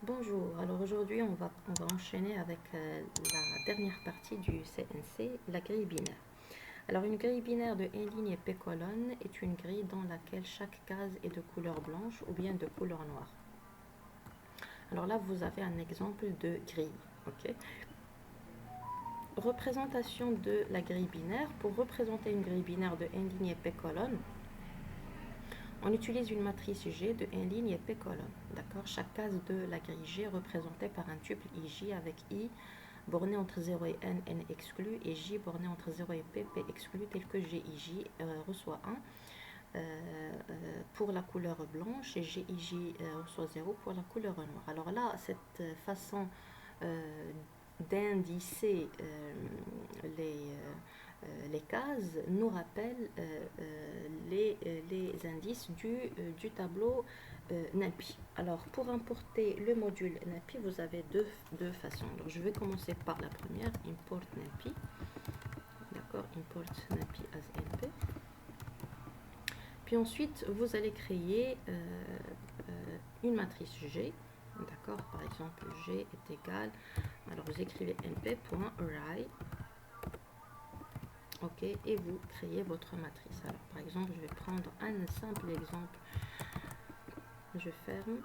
Bonjour, alors aujourd'hui on va enchaîner avec la dernière partie du CNC, la grille binaire. Alors une grille binaire de 1 ligne et P colonne est une grille dans laquelle chaque case est de couleur blanche ou bien de couleur noire. Alors là vous avez un exemple de grille. Ok. Représentation de la grille binaire. Pour représenter une grille binaire de 1 ligne et P colonne, on utilise une matrice G de 1 ligne et P colonne. D'accord. Chaque case de la grille G est représentée par un tuple IJ avec I borné entre 0 et n, n exclu, et J borné entre 0 et p, p exclu, tel que GIJ reçoit 1 pour la couleur blanche et GIJ reçoit 0 pour la couleur noire. Alors là, cette façon d'indicer les cases nous rappelle les indices du tableau NAPI. Alors pour importer le module NAPI, vous avez deux façons. Donc je vais commencer par la première, import NAPI. D'accord, import NAPI as NP. Puis ensuite, vous allez créer une matrice G. D'accord, par exemple, G est égal. Alors vous écrivez np.array. Ok, et vous créez votre matrice. Alors par exemple, je vais prendre un simple exemple. Je ferme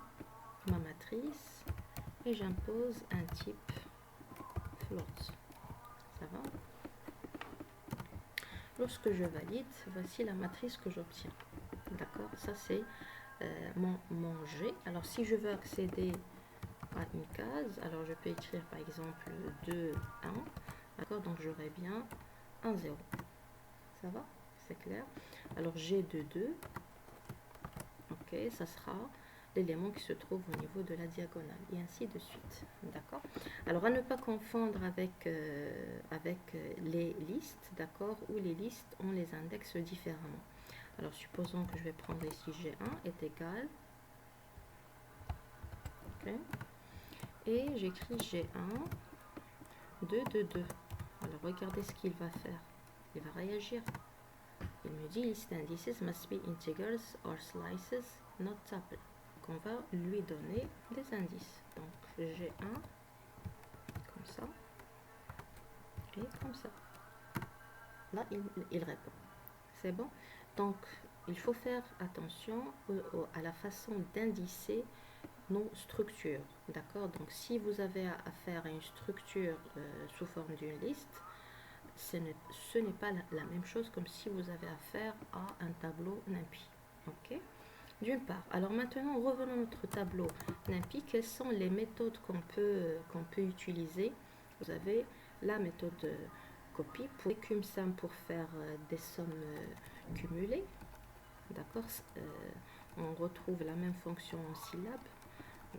ma matrice et j'impose un type float. Ça va? Lorsque je valide, voici la matrice que j'obtiens. D'accord? Ça c'est mon G. Alors si je veux accéder à une case, alors je peux écrire par exemple 2, 1. D'accord? Donc j'aurai bien 1, 0. Ça va? C'est clair? Alors G de 2. Ok, ça sera l'élément qui se trouve au niveau de la diagonale, et ainsi de suite. D'accord. Alors à ne pas confondre avec les listes, d'accord, où les listes on les indexe différemment. Alors supposons que je vais prendre ici G1 est égal, ok, et j'écris G1 2 de 2. Alors regardez ce qu'il va faire, il va réagir. Il me dit list indices must be integers or slices, not tuple. On va lui donner des indices. Donc G1 comme ça et comme ça. Là il répond. C'est bon. Donc il faut faire attention à la façon d'indicer nos structures. D'accord. Donc si vous avez affaire à une structure sous forme d'une liste, ce n'est pas la même chose comme si vous avez affaire à un tableau NAPI. Ok. D'une part. Alors maintenant, revenons à notre tableau NAPI. Quelles sont les méthodes qu'on peut utiliser? Vous avez la méthode copie pour CumSum pour faire des sommes cumulées. D'accord. On retrouve la même fonction en syllabes.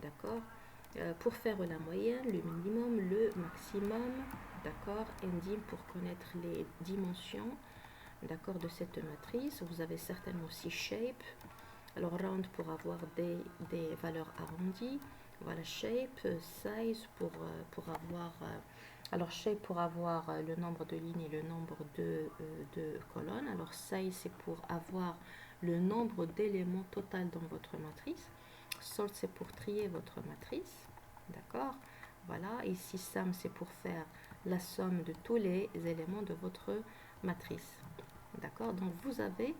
D'accord. Pour faire la moyenne, le minimum, le maximum. D'accord. Ndim pour connaître les dimensions. D'accord, de cette matrice. Vous avez certainement aussi shape. Alors round pour avoir des valeurs arrondies. Voilà, shape, size pour avoir alors shape pour avoir le nombre de lignes et le nombre de colonnes. Alors size c'est pour avoir le nombre d'éléments total dans votre matrice. Sort c'est pour trier votre matrice. D'accord. Voilà, ici sum c'est pour faire la somme de tous les éléments de votre matrice. D'accord. Donc vous avez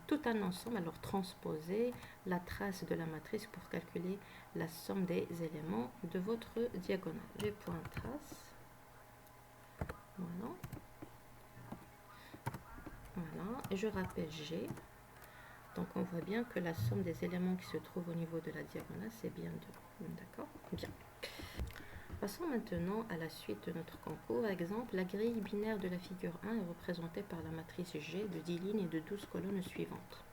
tout un ensemble. Alors transposer la trace de la matrice pour calculer la somme des éléments de votre diagonale. J'ai point trace. Voilà. Voilà. Et je rappelle G. Donc on voit bien que la somme des éléments qui se trouvent au niveau de la diagonale, c'est bien 2. D'accord. Bien. Passons maintenant à la suite de notre concours. Exemple, la grille binaire de la figure 1 est représentée par la matrice G de 10 lignes et de 12 colonnes suivantes.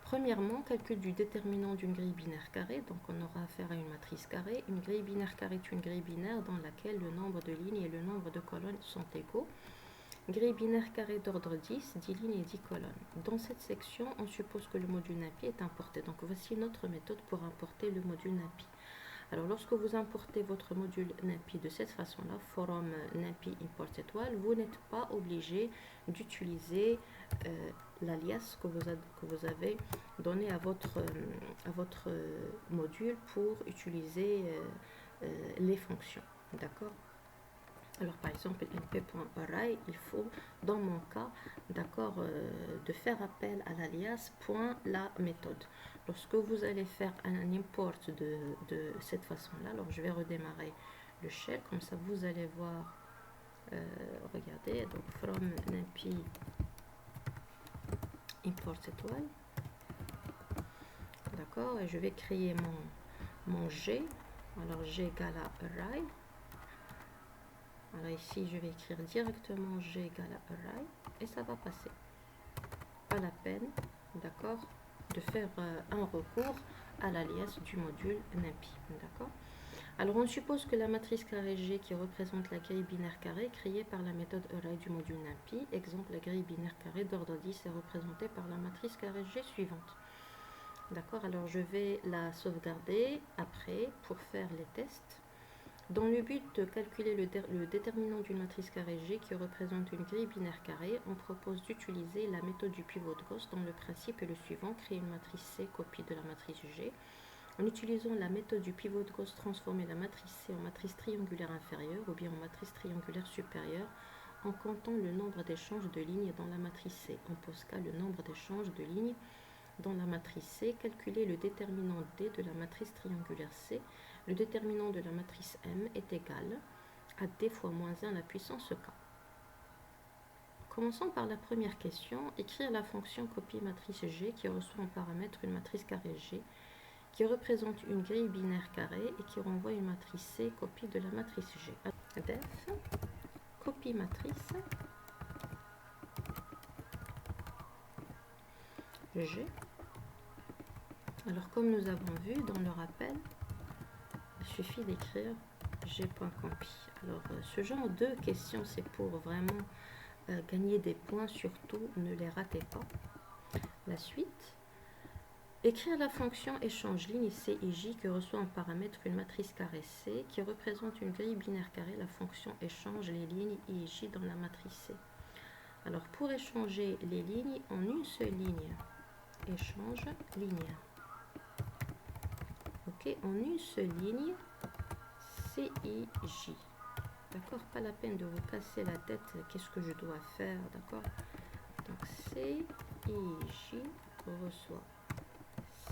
Premièrement, calcul du déterminant d'une grille binaire carrée. Donc on aura affaire à une matrice carrée. Une grille binaire carrée est une grille binaire dans laquelle le nombre de lignes et le nombre de colonnes sont égaux. Grille binaire carrée d'ordre 10, 10 lignes et 10 colonnes. Dans cette section, on suppose que le module NAPI est importé. Donc voici notre méthode pour importer le module NAPI. Alors lorsque vous importez votre module NAPI de cette façon-là, forum NAPI import étoile, vous n'êtes pas obligé d'utiliser l'alias que vous avez donné à votre module pour utiliser les fonctions. D'accord? Alors par exemple, np.array, il faut, dans mon cas, d'accord, de faire appel à l'alias .la méthode. Lorsque vous allez faire un import de cette façon-là, alors je vais redémarrer le shell, comme ça vous allez voir, regardez, donc from numpy import étoile, d'accord, et je vais créer mon G, alors G égale à array. Alors ici, je vais écrire directement G égale à array et ça va passer. Pas la peine, d'accord, de faire un recours à l'alias du module numpy, d'accord. Alors on suppose que la matrice carré G qui représente la grille binaire carrée créée par la méthode array du module numpy, exemple la grille binaire carrée d'ordre 10 est représentée par la matrice carré G suivante. D'accord, alors je vais la sauvegarder après pour faire les tests. Dans le but de calculer le déterminant d'une matrice carré G qui représente une grille binaire carrée, on propose d'utiliser la méthode du pivot de Gauss dont le principe est le suivant, créer une matrice C copie de la matrice G. En utilisant la méthode du pivot de Gauss, transformer la matrice C en matrice triangulaire inférieure ou bien en matrice triangulaire supérieure en comptant le nombre d'échanges de lignes dans la matrice C. En POSCA, le nombre d'échanges de lignes dans la matrice C, calculer le déterminant D de la matrice triangulaire C. Le déterminant de la matrice M est égal à D fois moins 1 à la puissance K. Commençons par la première question. Écrire la fonction copie matrice G qui reçoit en paramètre une matrice carré G qui représente une grille binaire carrée et qui renvoie une matrice C copie de la matrice G. Def copie matrice G. Alors comme nous avons vu dans le rappel, il suffit d'écrire g.compy. Alors ce genre de questions, c'est pour vraiment gagner des points, surtout ne les ratez pas. La suite, écrire la fonction échange ligne C et J qui reçoit en paramètre une matrice carré C qui représente une grille binaire carrée. La fonction échange les lignes I et J dans la matrice C. Alors pour échanger les lignes en une seule ligne, échange ligne. Ok, en une seule ligne, C, I, J. D'accord, pas la peine de vous casser la tête, qu'est-ce que je dois faire, d'accord. Donc C, I, J reçoit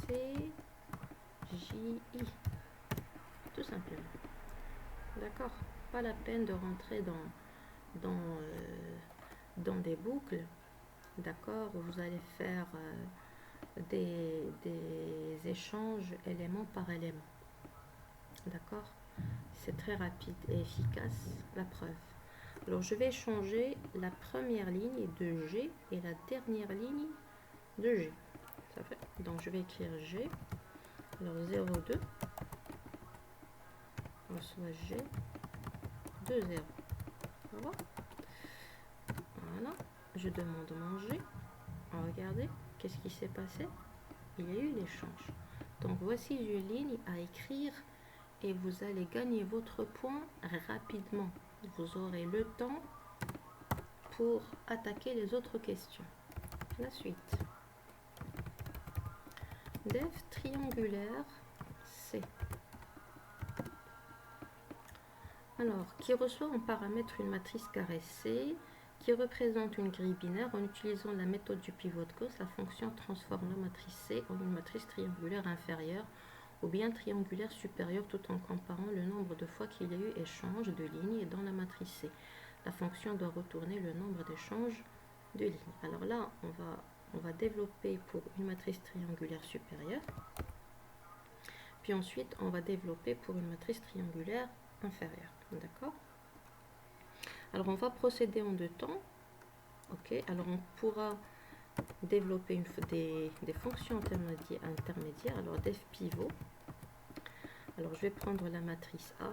C, J, I. Tout simplement. D'accord, pas la peine de rentrer dans des boucles, d'accord, où vous allez faire des échanges élément par élément. D'accord, c'est très rapide et efficace, la preuve. Alors je vais échanger la première ligne de G et la dernière ligne de G. Ça fait. Donc je vais écrire G. Alors 0,2 reçoit G 2, 0. Voilà. Voilà. Je demande manger. Regardez, qu'est-ce qui s'est passé? Il y a eu l'échange. Donc voici une ligne à écrire et vous allez gagner votre point rapidement. Vous aurez le temps pour attaquer les autres questions. La suite. Def triangulaire C. Alors, qui reçoit en paramètre une matrice carré C qui représente une grille binaire en utilisant la méthode du pivot de Gauss, la fonction transforme la matrice C en une matrice triangulaire inférieure ou bien triangulaire supérieure tout en comparant le nombre de fois qu'il y a eu échange de lignes dans la matrice C. La fonction doit retourner le nombre d'échanges de lignes. Alors là, on va développer pour une matrice triangulaire supérieure. Puis ensuite, on va développer pour une matrice triangulaire inférieure. D'accord? Alors, on va procéder en deux temps. Ok, alors on pourra développer des fonctions intermédiaires. Alors, def pivot. Alors, je vais prendre la matrice A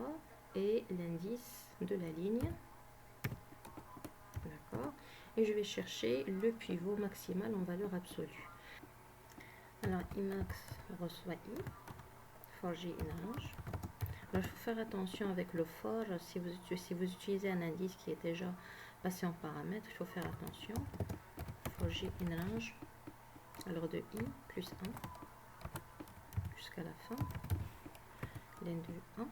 et l'indice de la ligne. D'accord? Et je vais chercher le pivot maximal en valeur absolue. Alors, Imax reçoit I, for J in range. Alors, il faut faire attention avec le for. Si vous utilisez un indice qui est déjà passé en paramètre, il faut faire attention. for J in range, alors de I plus 1 jusqu'à la fin, len de 1.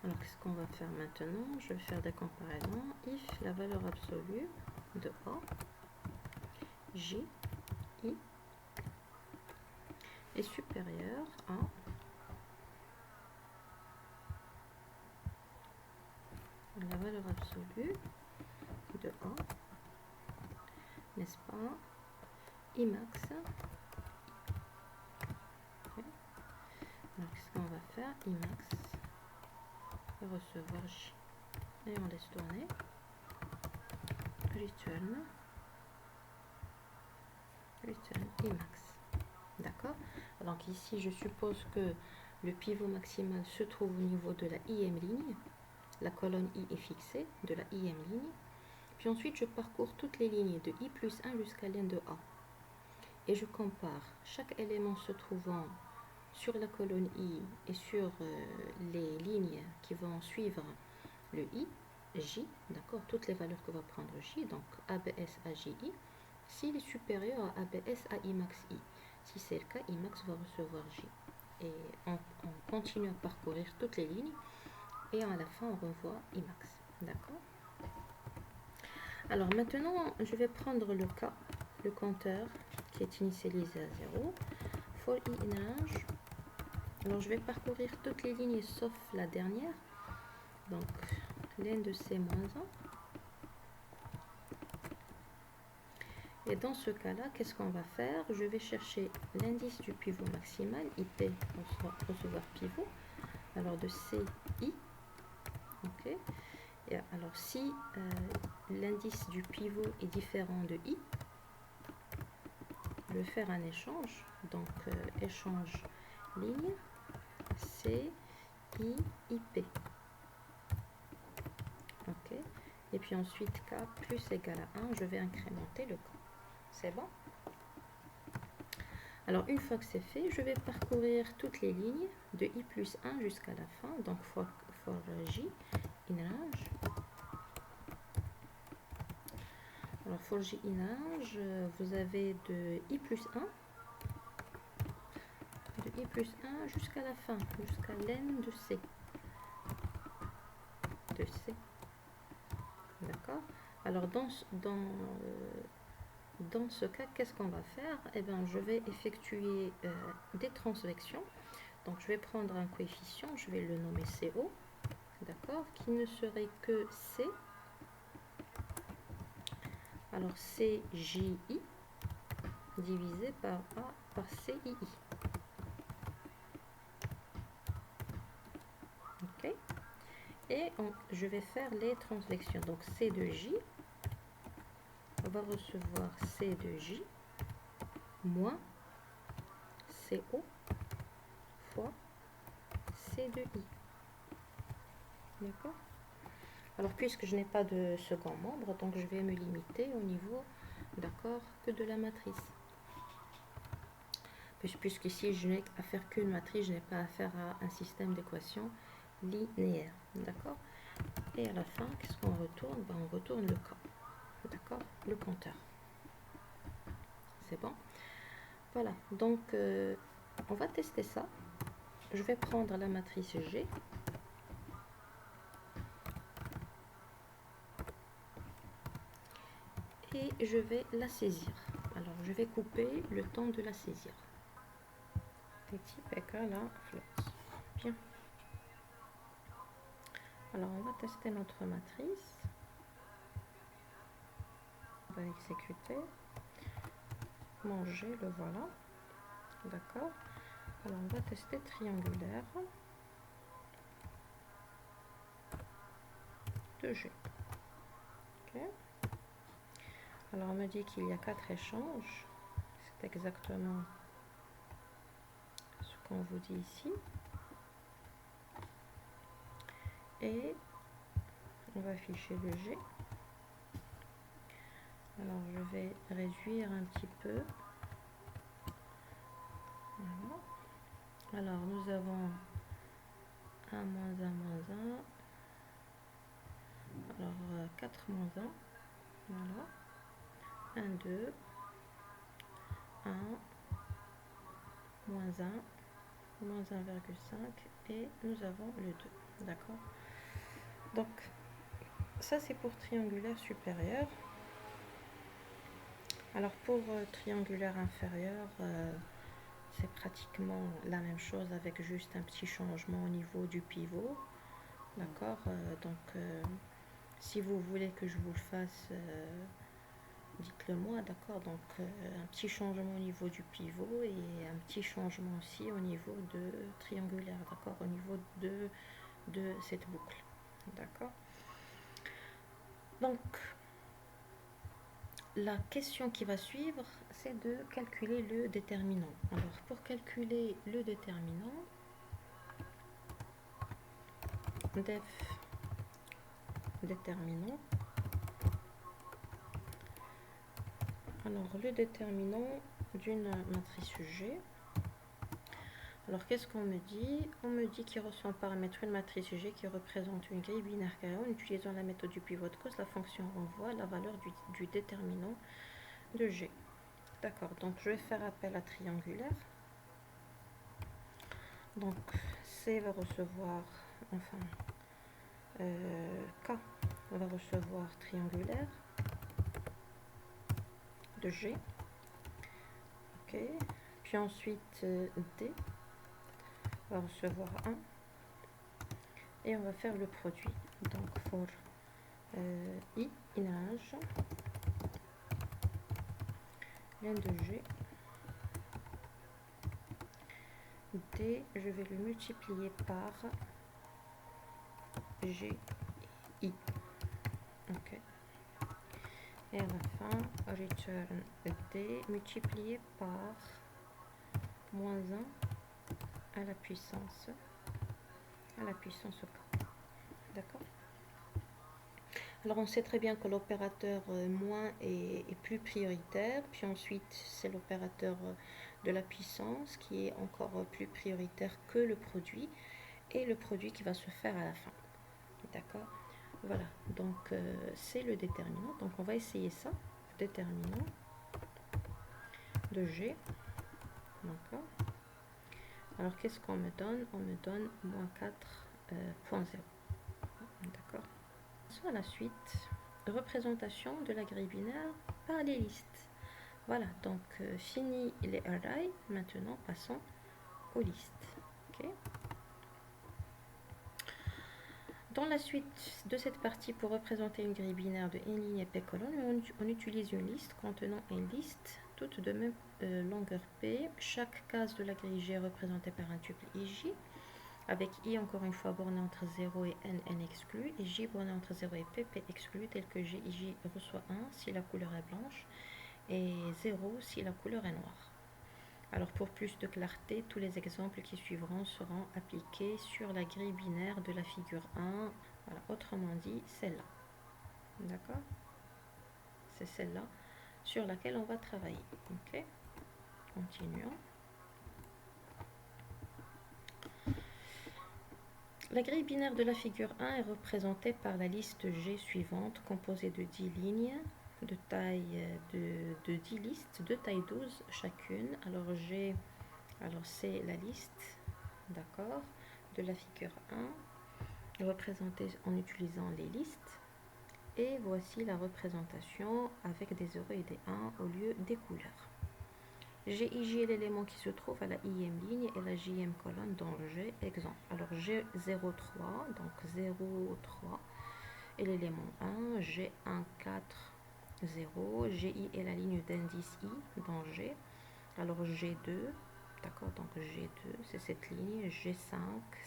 Alors qu'est-ce qu'on va faire maintenant? Je vais faire des comparaisons. If la valeur absolue de A, J, I est supérieure à la valeur absolue de A, n'est-ce pas, I max. Okay. Alors qu'est-ce qu'on va faire? I max va recevoir J. Et on laisse tourner. Return I max. D'accord? Donc ici, je suppose que le pivot maximal se trouve au niveau de la IM ligne. La colonne I est fixée de la IM ligne. Puis ensuite, je parcours toutes les lignes de I plus 1 jusqu'à len de A. Et je compare chaque élément se trouvant sur la colonne I et sur les lignes qui vont suivre le I, J, d'accord, toutes les valeurs que va prendre J, donc ABS à JI, s'il est supérieur à ABS à I max I. Si c'est le cas, I max va recevoir J. Et on continue à parcourir toutes les lignes et à la fin on revoit I max, d'accord. Alors maintenant, je vais prendre le cas, le compteur qui est initialisé à 0, for I in range. Alors je vais parcourir toutes les lignes sauf la dernière, donc len de C moins 1. Et dans ce cas-là, qu'est-ce qu'on va faire? Je vais chercher l'indice du pivot maximal, IP, recevoir pivot, alors de CI. Ok. Et alors si l'indice du pivot est différent de I, je vais faire un échange, donc échange ligne C, I, IP. Ok. Et puis ensuite K plus égal à 1, je vais incrémenter le K. C'est bon? Alors une fois que c'est fait, je vais parcourir toutes les lignes de I plus 1 jusqu'à la fin, donc for J in range. Alors for J in range, vous avez de I plus 1, de I plus 1 jusqu'à la fin, jusqu'à len de C. De C. D'accord? Alors dans ce cas, qu'est-ce qu'on va faire? Eh bien, je vais effectuer des transvections. Donc, je vais prendre un coefficient, je vais le nommer CO, d'accord, qui ne serait que C. Alors, CJI divisé par A par CII. Ok? Et je vais faire les transvections. Donc, C de J, on va recevoir C de J moins CO fois C de I. D'accord? Alors, puisque je n'ai pas de second membre, donc je vais me limiter au niveau, d'accord, que de la matrice. Puisqu'ici, je n'ai à faire qu'une matrice, je n'ai pas affaire à un système d'équations linéaire. D'accord? Et à la fin, qu'est-ce qu'on retourne? Ben, on retourne le cas. D'accord? Le compteur. C'est bon? Voilà. Donc, on va tester ça. Je vais prendre la matrice G. Et je vais la saisir. Alors, je vais couper le temps de la saisir. Et type égal à float. Bien. Alors, on va tester notre matrice. On va l'exécuter. Manger, le voilà. D'accord. Alors, on va tester triangulaire de G. Ok. Alors, on me dit qu'il y a 4 échanges. C'est exactement ce qu'on vous dit ici. Et on va afficher le G. Alors, je vais réduire un petit peu. Voilà. Alors, nous avons 1 moins 1 moins 1. Alors, 4 moins 1. Voilà. 1, 2, 1, moins 1, moins 1,5 et nous avons le 2. D'accord? Donc, ça c'est pour triangulaire supérieur. Alors pour triangulaire inférieur, c'est pratiquement la même chose avec juste un petit changement au niveau du pivot. D'accord? Si vous voulez que je vous le fasse, dites-le moi, d'accord? Donc un petit changement au niveau du pivot et un petit changement aussi au niveau de triangulaire, d'accord? Au niveau de cette boucle, d'accord? Donc la question qui va suivre, c'est de calculer le déterminant. Alors pour calculer le déterminant, def déterminant. Alors le déterminant d'une matrice G. Alors qu'est-ce qu'on me dit? On me dit qu'il reçoit en paramètre une matrice G qui représente une grille binaire carrée. En utilisant la méthode du pivot de cause, la fonction renvoie la valeur du déterminant de G. D'accord, donc je vais faire appel à triangulaire. Donc C va recevoir, enfin, K va recevoir triangulaire de G. Ok, puis ensuite D va recevoir 1 et on va faire le produit. Donc for I inage len de G D, je vais le multiplier par G I. Ok, et à la fin return D multiplié par moins 1 à la puissance K. D'accord? Alors on sait très bien que l'opérateur moins est plus prioritaire, puis ensuite c'est l'opérateur de la puissance qui est encore plus prioritaire que le produit, et le produit qui va se faire à la fin. D'accord? Voilà, donc c'est le déterminant. Donc on va essayer ça, déterminant de G. D'accord? Alors qu'est-ce qu'on me donne? On me donne moins 4.0. D'accord? Soit la suite, représentation de la grille binaire par les listes. Voilà, donc fini les arrays, maintenant passons aux listes. Okay. Dans la suite de cette partie, pour représenter une grille binaire de n ligne et p colonne, on utilise une liste contenant une liste, toutes de même longueur p. Chaque case de la grille G est représentée par un tuple ij, avec i encore une fois borné entre 0 et n exclu, et j borné entre 0 et p exclu, tel que gij reçoit 1 si la couleur est blanche, et 0 si la couleur est noire. Alors pour plus de clarté, tous les exemples qui suivront seront appliqués sur la grille binaire de la figure 1. Voilà, autrement dit, celle-là. D'accord? C'est celle-là sur laquelle on va travailler. Ok? Continuons. La grille binaire de la figure 1 est représentée par la liste G suivante, composée de 10 lignes de taille de 10 listes de taille 12 chacune. Alors c'est la liste, d'accord, de la figure 1, représentée en utilisant les listes. Et voici la représentation avec des 0 et des 1 au lieu des couleurs. GIJ est l'élément qui se trouve à la IM ligne et la JM colonne dans G exemple. Alors G03, donc 0,3 est l'élément 1, G1,4, 0, GI est la ligne d'indice I dans G. Alors G2, d'accord, donc G2 c'est cette ligne, G5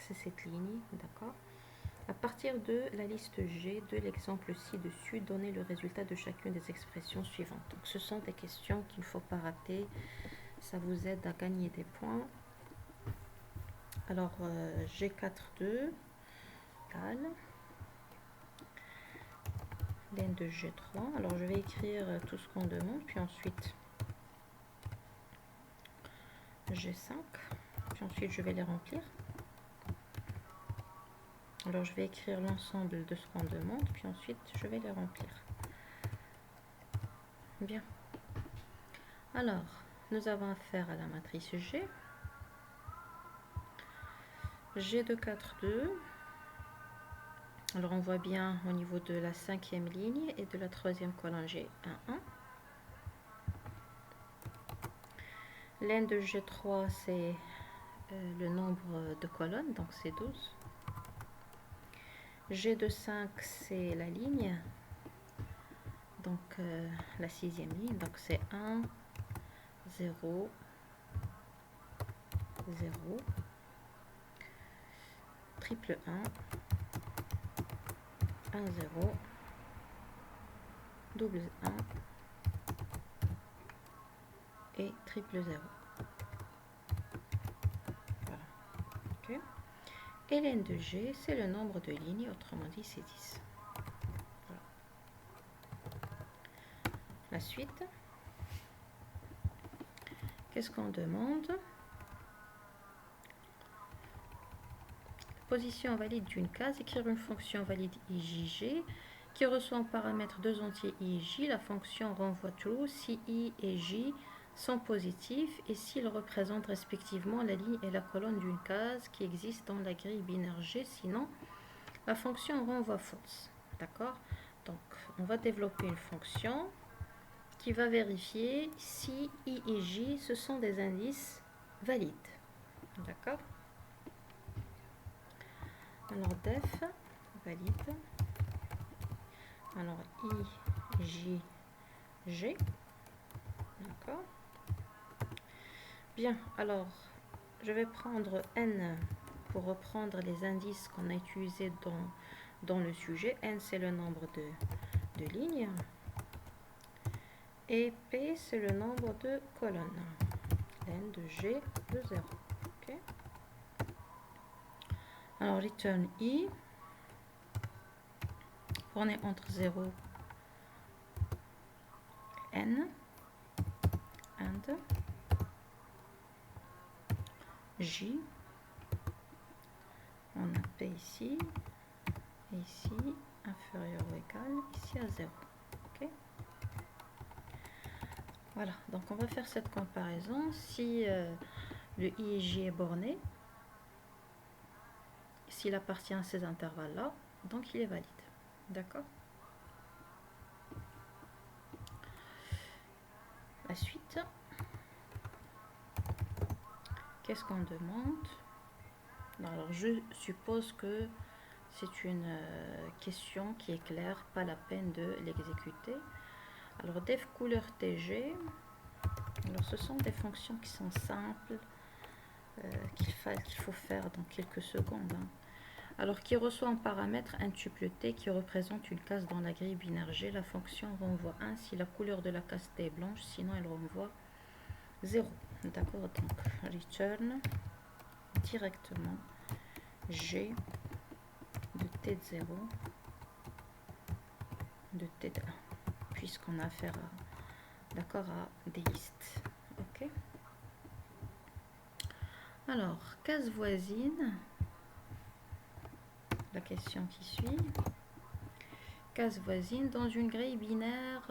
c'est cette ligne, d'accord. À partir de la liste G de l'exemple ci-dessus, donnez le résultat de chacune des expressions suivantes. Donc ce sont des questions qu'il ne faut pas rater, ça vous aide à gagner des points. Alors G42 égale len de G3. Alors je vais écrire tout ce qu'on demande, puis ensuite G5, puis ensuite je vais les remplir. Alors je vais écrire l'ensemble de ce qu'on demande, puis ensuite je vais les remplir. Bien. Alors, nous avons affaire à la matrice G. G de 4, 2. Alors, on voit bien au niveau de la 5e ligne et de la 3e colonne G, 1, 1. Len de G3, c'est le nombre de colonnes, donc c'est 12. G de 5, c'est la ligne, donc la 6e ligne, donc c'est 1, 0, 0, triple 1, 1, 0, double 1 et triple 0. Voilà. Okay. Et Len de G, c'est le nombre de lignes, autrement dit, c'est 10. Voilà. La suite, qu'est-ce qu'on demande? Position valide d'une case, écrire une fonction valide IJG qui reçoit en paramètre deux entiers I et J. La fonction renvoie true si I et J sont positifs et s'ils représentent respectivement la ligne et la colonne d'une case qui existe dans la grille binaire G. Sinon, la fonction renvoie false. D'accord? Donc, on va développer une fonction qui va vérifier si I et J, ce sont des indices valides. D'accord? Alors, def, valide. Alors, I, J, G. D'accord? Bien, alors, je vais prendre N pour reprendre les indices qu'on a utilisés dans le sujet. N, c'est le nombre de lignes. Et P, c'est le nombre de colonnes. N de G de 0. Okay. Alors, return I. On est entre 0 et N. And J. On a P ici. Et ici, inférieur ou égal, ici à 0. Okay. Voilà, donc on va faire cette comparaison. Si le I et J est borné, s'il appartient à ces intervalles-là, donc il est valide. D'accord? La suite, qu'est-ce qu'on demande? Alors, je suppose que c'est une question qui est claire, pas la peine de l'exécuter. Alors, def couleur TG, alors ce sont des fonctions qui sont simples, qu'il faut faire dans quelques secondes. Hein. Alors, qui reçoit en paramètre un tuple T qui représente une case dans la grille binaire G, la fonction renvoie 1 si la couleur de la case T est blanche, sinon elle renvoie 0. D'accord, donc return directement G de T de 0 de T de 1, puisqu'on a affaire à des listes. Ok. Alors, case voisine, la question qui suit. Case voisine dans une grille binaire,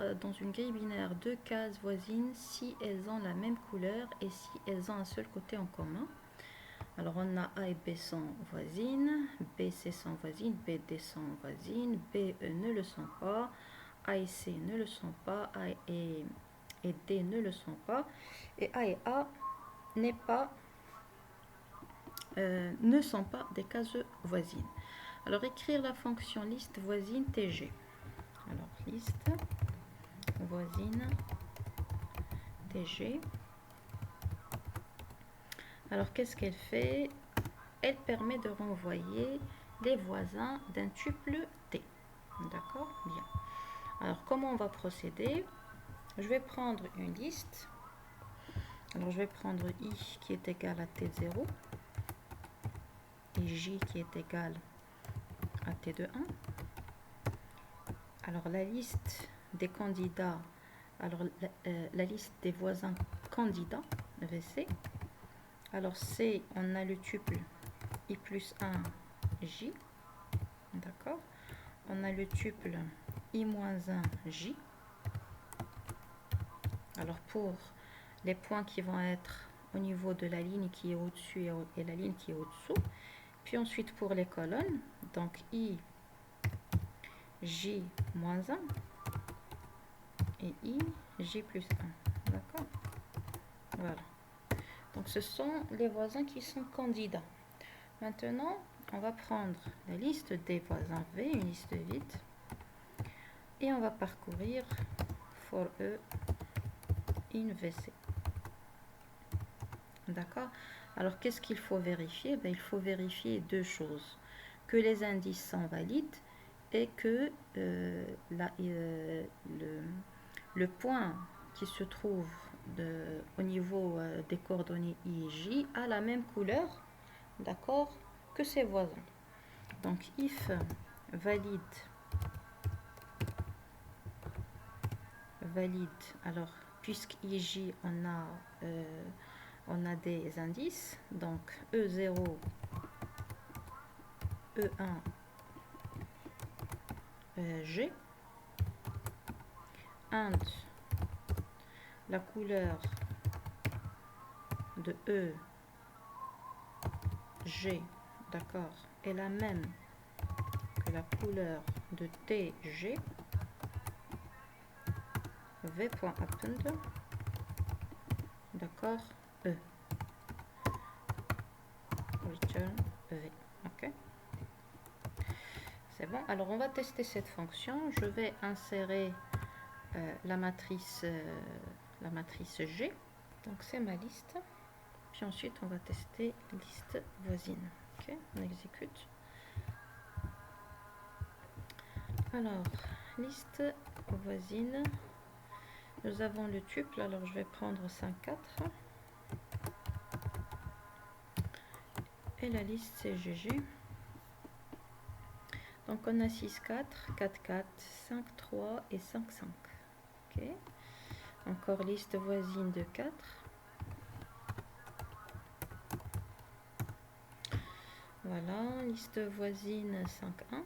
deux cases voisines si elles ont la même couleur et si elles ont un seul côté en commun. Alors on a A et B sont voisines, B, C sont voisines, B, D sont voisines, B, E ne le sont pas, A et C ne le sont pas, A et D ne le sont pas, et A et A ne sont pas des cases voisines. Alors écrire la fonction liste voisine TG. Alors liste voisine TG. Alors qu'est-ce qu'elle fait? Elle permet de renvoyer les voisins d'un tuple T. D'accord? Bien. Alors comment on va procéder? Je vais prendre une liste. Alors je vais prendre I qui est égal à T de 0 et J qui est égal à T de 1. Alors la liste des candidats, alors la liste des voisins candidats, VC. Alors C, on a le tuple I plus 1 J. D'accord? On a le tuple I moins 1 J. Alors pour les points qui vont être au niveau de la ligne qui est au-dessus et la ligne qui est au-dessous. Puis ensuite pour les colonnes, donc I, J moins 1 et I, J plus 1. D'accord? Voilà. Donc ce sont les voisins qui sont candidats. Maintenant, on va prendre la liste des voisins V, une liste vide, et on va parcourir for E in VC. D'accord? Alors, qu'est-ce qu'il faut vérifier? Ben, il faut vérifier deux choses. Que les indices sont valides et que le point qui se trouve au niveau des coordonnées I et J a la même couleur, d'accord, que ses voisins. Donc, if valide, alors, puisqu'IJ, on a des indices, donc E0, E1, G, and la couleur de E, G, d'accord, est la même que la couleur de TG, V.append, d'accord, E, return V, ok. C'est bon. Alors on va tester cette fonction. Je vais insérer la matrice G. Donc c'est ma liste. Puis ensuite on va tester liste voisine. Ok, on exécute. Alors liste voisine. Nous avons le tuple. Alors je vais prendre 5, 4. Et la liste c'est GG. Donc on a 6, 4, 4, 4, 5, 3 et 5, 5. Ok. Encore liste voisine de 4. Voilà, liste voisine 5, 1.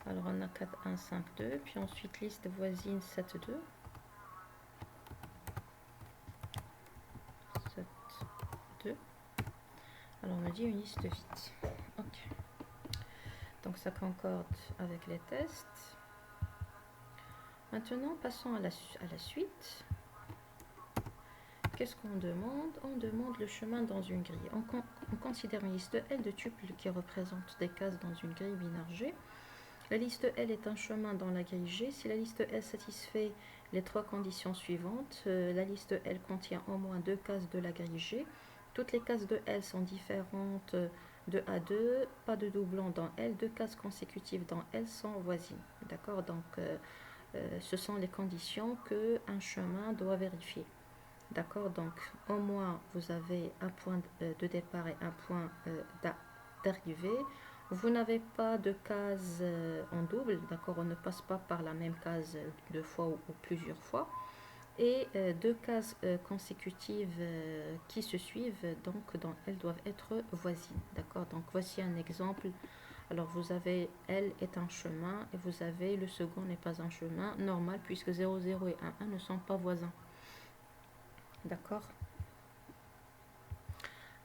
Alors on a 4, 1, 5, 2. Puis ensuite liste voisine 7, 2. 7, 2. Alors on me dit une liste vide. Ok. Donc ça concorde avec les tests. Maintenant passons à la suite. Qu'est-ce qu'on demande? On demande le chemin dans une grille. On considère une liste L de tuples qui représente des cases dans une grille binaire G. La liste L est un chemin dans la grille G. Si la liste L satisfait les trois conditions suivantes, la liste L contient au moins deux cases de la grille G. Toutes les cases de L sont différentes de A2, pas de doublon dans L, deux cases consécutives dans L sont voisines. D'accord? Donc, ce sont les conditions qu'un chemin doit vérifier. D'accord? Donc, au moins, vous avez un point de départ et un point d'arrivée. Vous n'avez pas de case en double, d'accord? On ne passe pas par la même case deux fois ou plusieurs fois. Et deux cases consécutives qui se suivent, donc elles doivent être voisines, d'accord? Donc voici un exemple. Alors vous avez L est un chemin et vous avez le second n'est pas un chemin normal puisque 0, 0 et 1, 1 ne sont pas voisins, d'accord?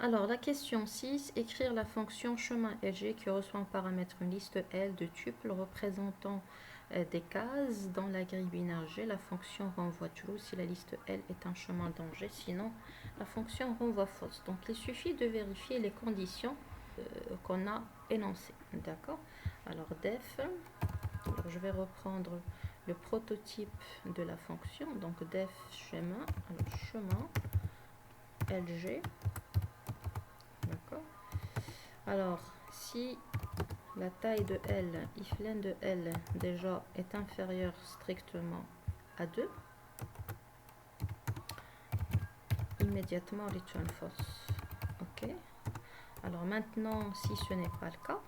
Alors la question 6, écrire la fonction chemin LG qui reçoit en paramètre une liste L de tuples représentant des cases dans la grille binaire G. La fonction renvoie true si la liste L est un chemin dans G, sinon la fonction renvoie false. Donc il suffit de vérifier les conditions qu'on a énoncées, d'accord? Alors def, alors je vais reprendre le prototype de la fonction, donc def chemin, alors chemin LG. D'accord. Alors, si la taille de L, if len de L déjà est inférieure strictement à 2, immédiatement return false. Ok. Alors maintenant, si ce n'est pas le cas,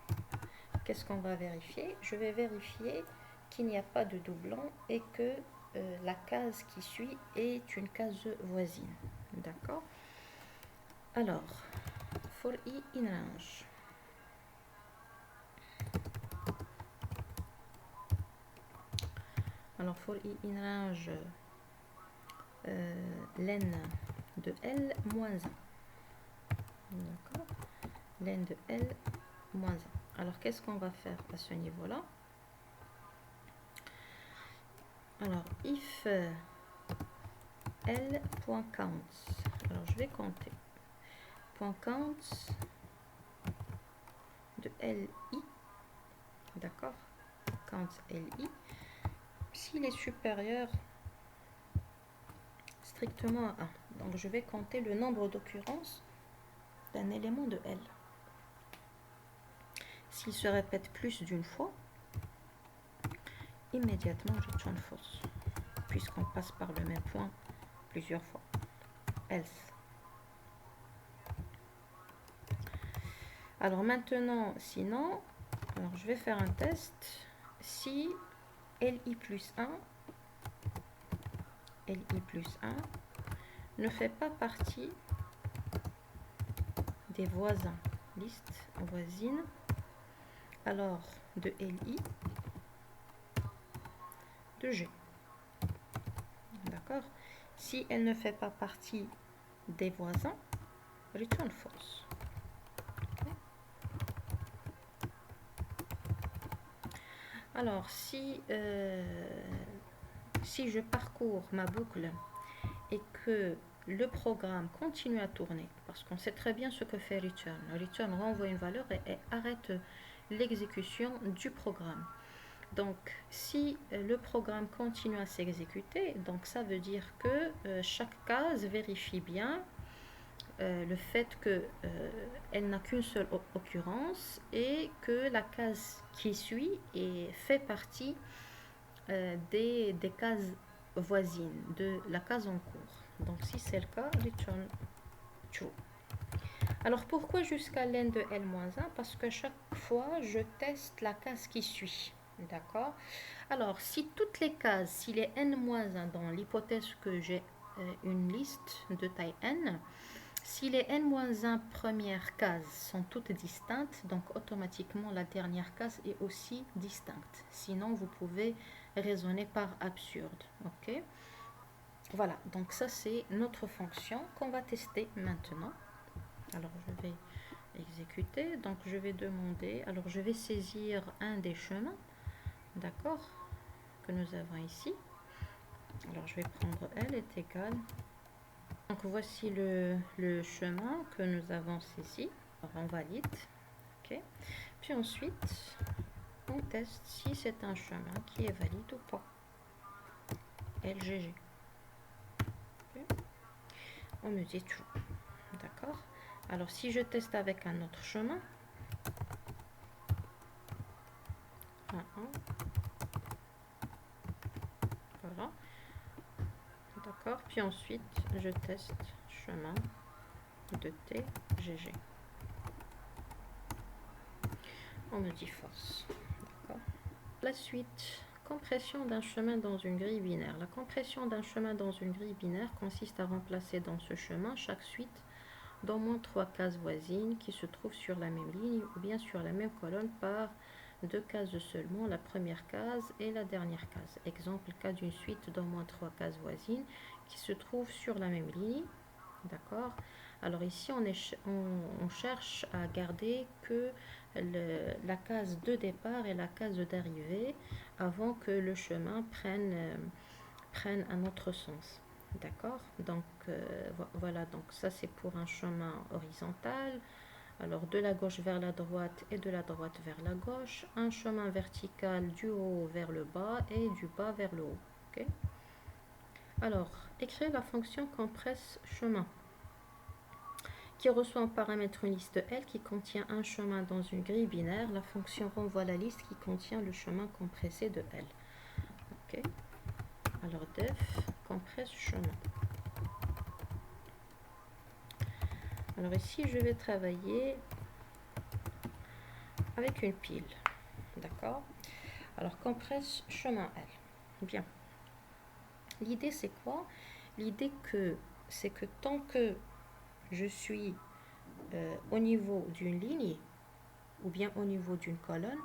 qu'est-ce qu'on va vérifier? Je vais vérifier qu'il n'y a pas de doublon et que la case qui suit est une case voisine. D'accord. Alors, for I in range. Alors for i in range len de L moins 1. D'accord, len de L moins 1. Alors qu'est-ce qu'on va faire à ce niveau-là? Alors if L.count. Alors je vais compter. Point count de LI. D'accord, count LI. S'il est supérieur strictement à 1. Donc je vais compter le nombre d'occurrences d'un élément de L. S'il se répète plus d'une fois, immédiatement je return false, puisqu'on passe par le même point plusieurs fois. Else. Alors maintenant, sinon, alors je vais faire un test. Si LI plus 1 ne fait pas partie des voisins, liste voisine, alors de LI de G. D'accord. Si elle ne fait pas partie des voisins, return false. Okay. Alors si je parcours ma boucle et que le programme continue à tourner, parce qu'on sait très bien ce que fait return. Return renvoie une valeur et arrête l'exécution du programme. Donc, si le programme continue à s'exécuter, donc ça veut dire que chaque case vérifie bien le fait qu'elle n'a qu'une seule occurrence et que la case qui suit fait partie des cases voisines de la case en cours. Donc, si c'est le cas, return true. Alors, pourquoi jusqu'à len de L-1? Parce que chaque fois, je teste la case qui suit. D'accord. Alors, si toutes les cases, s'il est n-1 dans l'hypothèse que j'ai une liste de taille n, si les n-1 premières cases sont toutes distinctes, donc automatiquement la dernière case est aussi distincte. Sinon, vous pouvez raisonner par absurde. Ok. Voilà, donc ça c'est notre fonction qu'on va tester maintenant. Alors, je vais exécuter. Donc, je vais demander, alors je vais saisir un des chemins. D'accord, que nous avons ici. Alors je vais prendre L est égal. Donc voici le chemin que nous avons saisi. Alors, on valide. Ok. Puis ensuite, on teste si c'est un chemin qui est valide ou pas. LGG. Okay. On me dit true. D'accord. Alors si je teste avec un autre chemin, voilà. D'accord. Puis ensuite, je teste chemin de TGG. On me dit false. D'accord. La suite, compression d'un chemin dans une grille binaire. La compression d'un chemin dans une grille binaire consiste à remplacer dans ce chemin chaque suite d'au moins 3 cases voisines qui se trouvent sur la même ligne ou bien sur la même colonne par 2 cases seulement, la première case et la dernière case. Exemple, cas d'une suite d'au moins 3 cases voisines qui se trouvent sur la même ligne. D'accord. Alors ici, on cherche à garder que la case de départ et la case d'arrivée avant que le chemin prenne un autre sens. D'accord. Donc voilà, donc ça c'est pour un chemin horizontal. Alors de la gauche vers la droite et de la droite vers la gauche. Un chemin vertical du haut vers le bas et du bas vers le haut. Okay. Alors, écrire la fonction compresse chemin qui reçoit en paramètre une liste L qui contient un chemin dans une grille binaire. La fonction renvoie la liste qui contient le chemin compressé de L. Ok. Alors def compresse chemin. Alors ici je vais travailler avec une pile. D'accord. Alors compresse chemin L. Bien. L'idée c'est quoi? L'idée c'est que tant que je suis au niveau d'une ligne ou bien au niveau d'une colonne,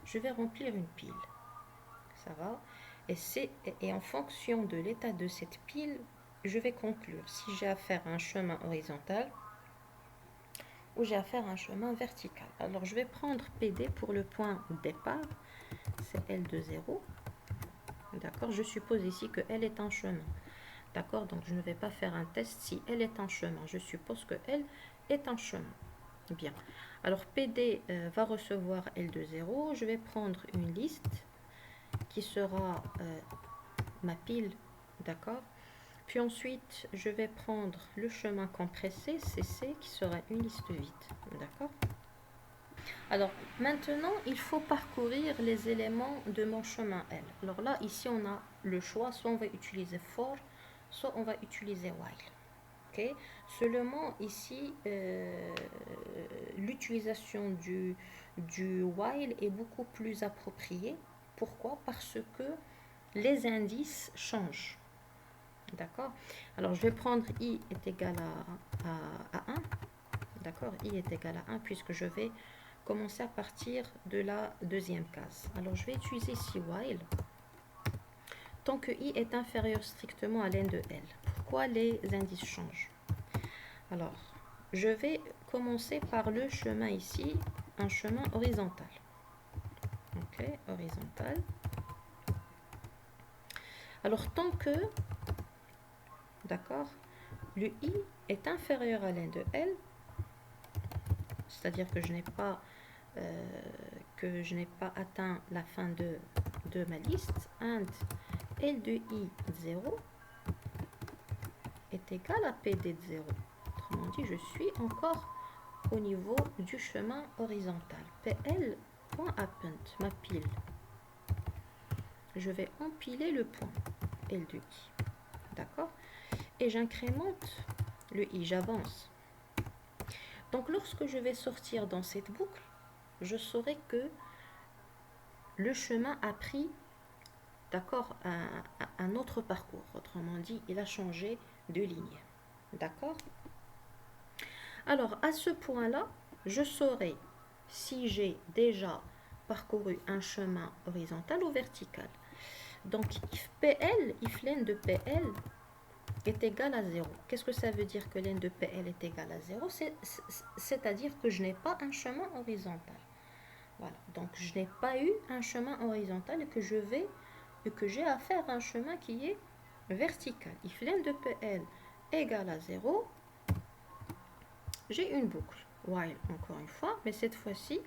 je vais remplir une pile. Ça va. Et en fonction de l'état de cette pile, je vais conclure si j'ai à faire un chemin horizontal ou j'ai à faire un chemin vertical. Alors, je vais prendre PD pour le point départ, c'est L de 0. D'accord, je suppose ici que L est un chemin. D'accord, donc je ne vais pas faire un test si L est un chemin. Je suppose que L est un chemin. Bien. Alors, PD va recevoir L de 0. Je vais prendre une liste qui sera ma pile. D'accord. Puis ensuite, je vais prendre le chemin compressé, CC, qui sera une liste vide. D'accord. Alors, maintenant, il faut parcourir les éléments de mon chemin L. Alors là, ici, on a le choix. Soit on va utiliser for, soit on va utiliser while. Okay. Seulement, ici, l'utilisation du while est beaucoup plus appropriée. Pourquoi? Parce que les indices changent. D'accord. Alors, je vais prendre i est égal à 1. D'accord. I est égal à 1 puisque je vais commencer à partir de la deuxième case. Alors, je vais utiliser ici while. Tant que i est inférieur strictement à n de L. Pourquoi les indices changent? Alors, je vais commencer par le chemin ici, un chemin horizontal. Ok, horizontal. Alors, tant que, d'accord, le i est inférieur à n de L, c'est-à-dire que je n'ai pas atteint la fin de ma liste, and L de i 0 est égal à PD de 0. Autrement dit, je suis encore au niveau du chemin horizontal. PL.append, ma pile. Je vais empiler le point L de i. D'accord? Et j'incrémente le i, j'avance. Donc, lorsque je vais sortir dans cette boucle, je saurai que le chemin a pris, d'accord, un autre parcours. Autrement dit, il a changé de ligne. D'accord? Alors, à ce point-là, je saurai si j'ai déjà parcouru un chemin horizontal ou vertical. Donc, if PL, if len de PL est égal à 0. Qu'est-ce que ça veut dire que len de PL est égal à 0? C'est-à-dire que je n'ai pas un chemin horizontal. Voilà, donc je n'ai pas eu un chemin horizontal et que j'ai à faire un chemin qui est vertical. If len de PL égale à 0, j'ai une boucle. While, encore une fois, mais cette fois-ci,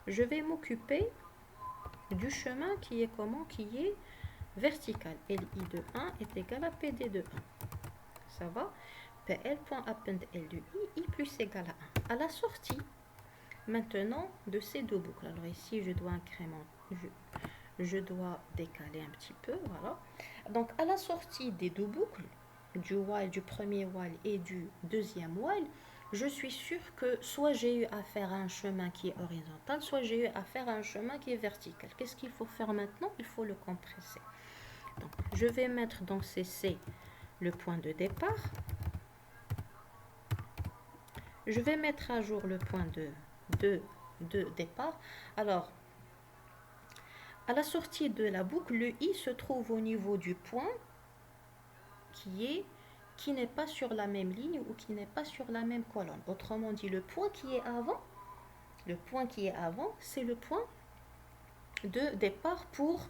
je vais m'occuper du chemin qui est comment? Qui est vertical. LI de 1 est égal à PD de 1. Ça va? PL.append L de I plus égal à 1. À la sortie, maintenant, de ces deux boucles. Alors ici, je dois incrémenter, je dois décaler un petit peu, voilà. Donc, à la sortie des deux boucles, du while, du premier while et du deuxième while, je suis sûre que soit j'ai eu à faire un chemin qui est horizontal, soit j'ai eu à faire un chemin qui est vertical. Qu'est-ce qu'il faut faire maintenant? Il faut le compresser. Donc, je vais mettre dans CC le point de départ. Je vais mettre à jour le point de départ. Alors, à la sortie de la boucle, le i se trouve au niveau du point qui n'est pas sur la même ligne ou qui n'est pas sur la même colonne. Autrement dit, le point qui est avant, c'est le point de départ pour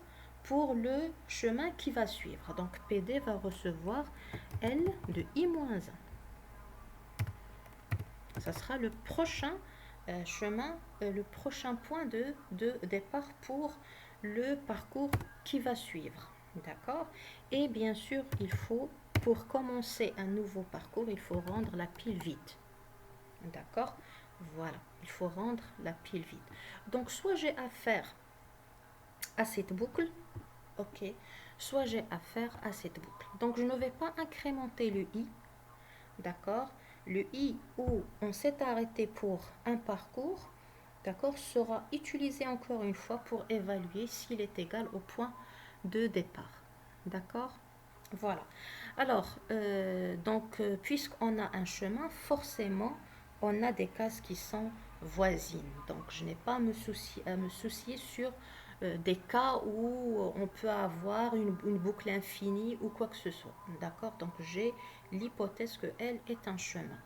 le chemin qui va suivre. Donc, PD va recevoir L de I-1. Ça sera le prochain chemin, le prochain point de départ pour le parcours qui va suivre. D'accord? Et bien sûr, pour commencer un nouveau parcours, il faut rendre la pile vide. D'accord? Voilà, il faut rendre la pile vide. Donc, soit j'ai affaire à cette boucle, ok, soit j'ai affaire à cette boucle. Donc, je ne vais pas incrémenter le i, d'accord? Le i où on s'est arrêté pour un parcours, d'accord, sera utilisé encore une fois pour évaluer s'il est égal au point de départ. D'accord? Voilà. Alors, puisqu'on a un chemin, forcément, on a des cases qui sont voisines. Donc, je n'ai pas à me soucier sur des cas où on peut avoir une boucle infinie ou quoi que ce soit. D'accord? Donc j'ai l'hypothèse que L est un chemin.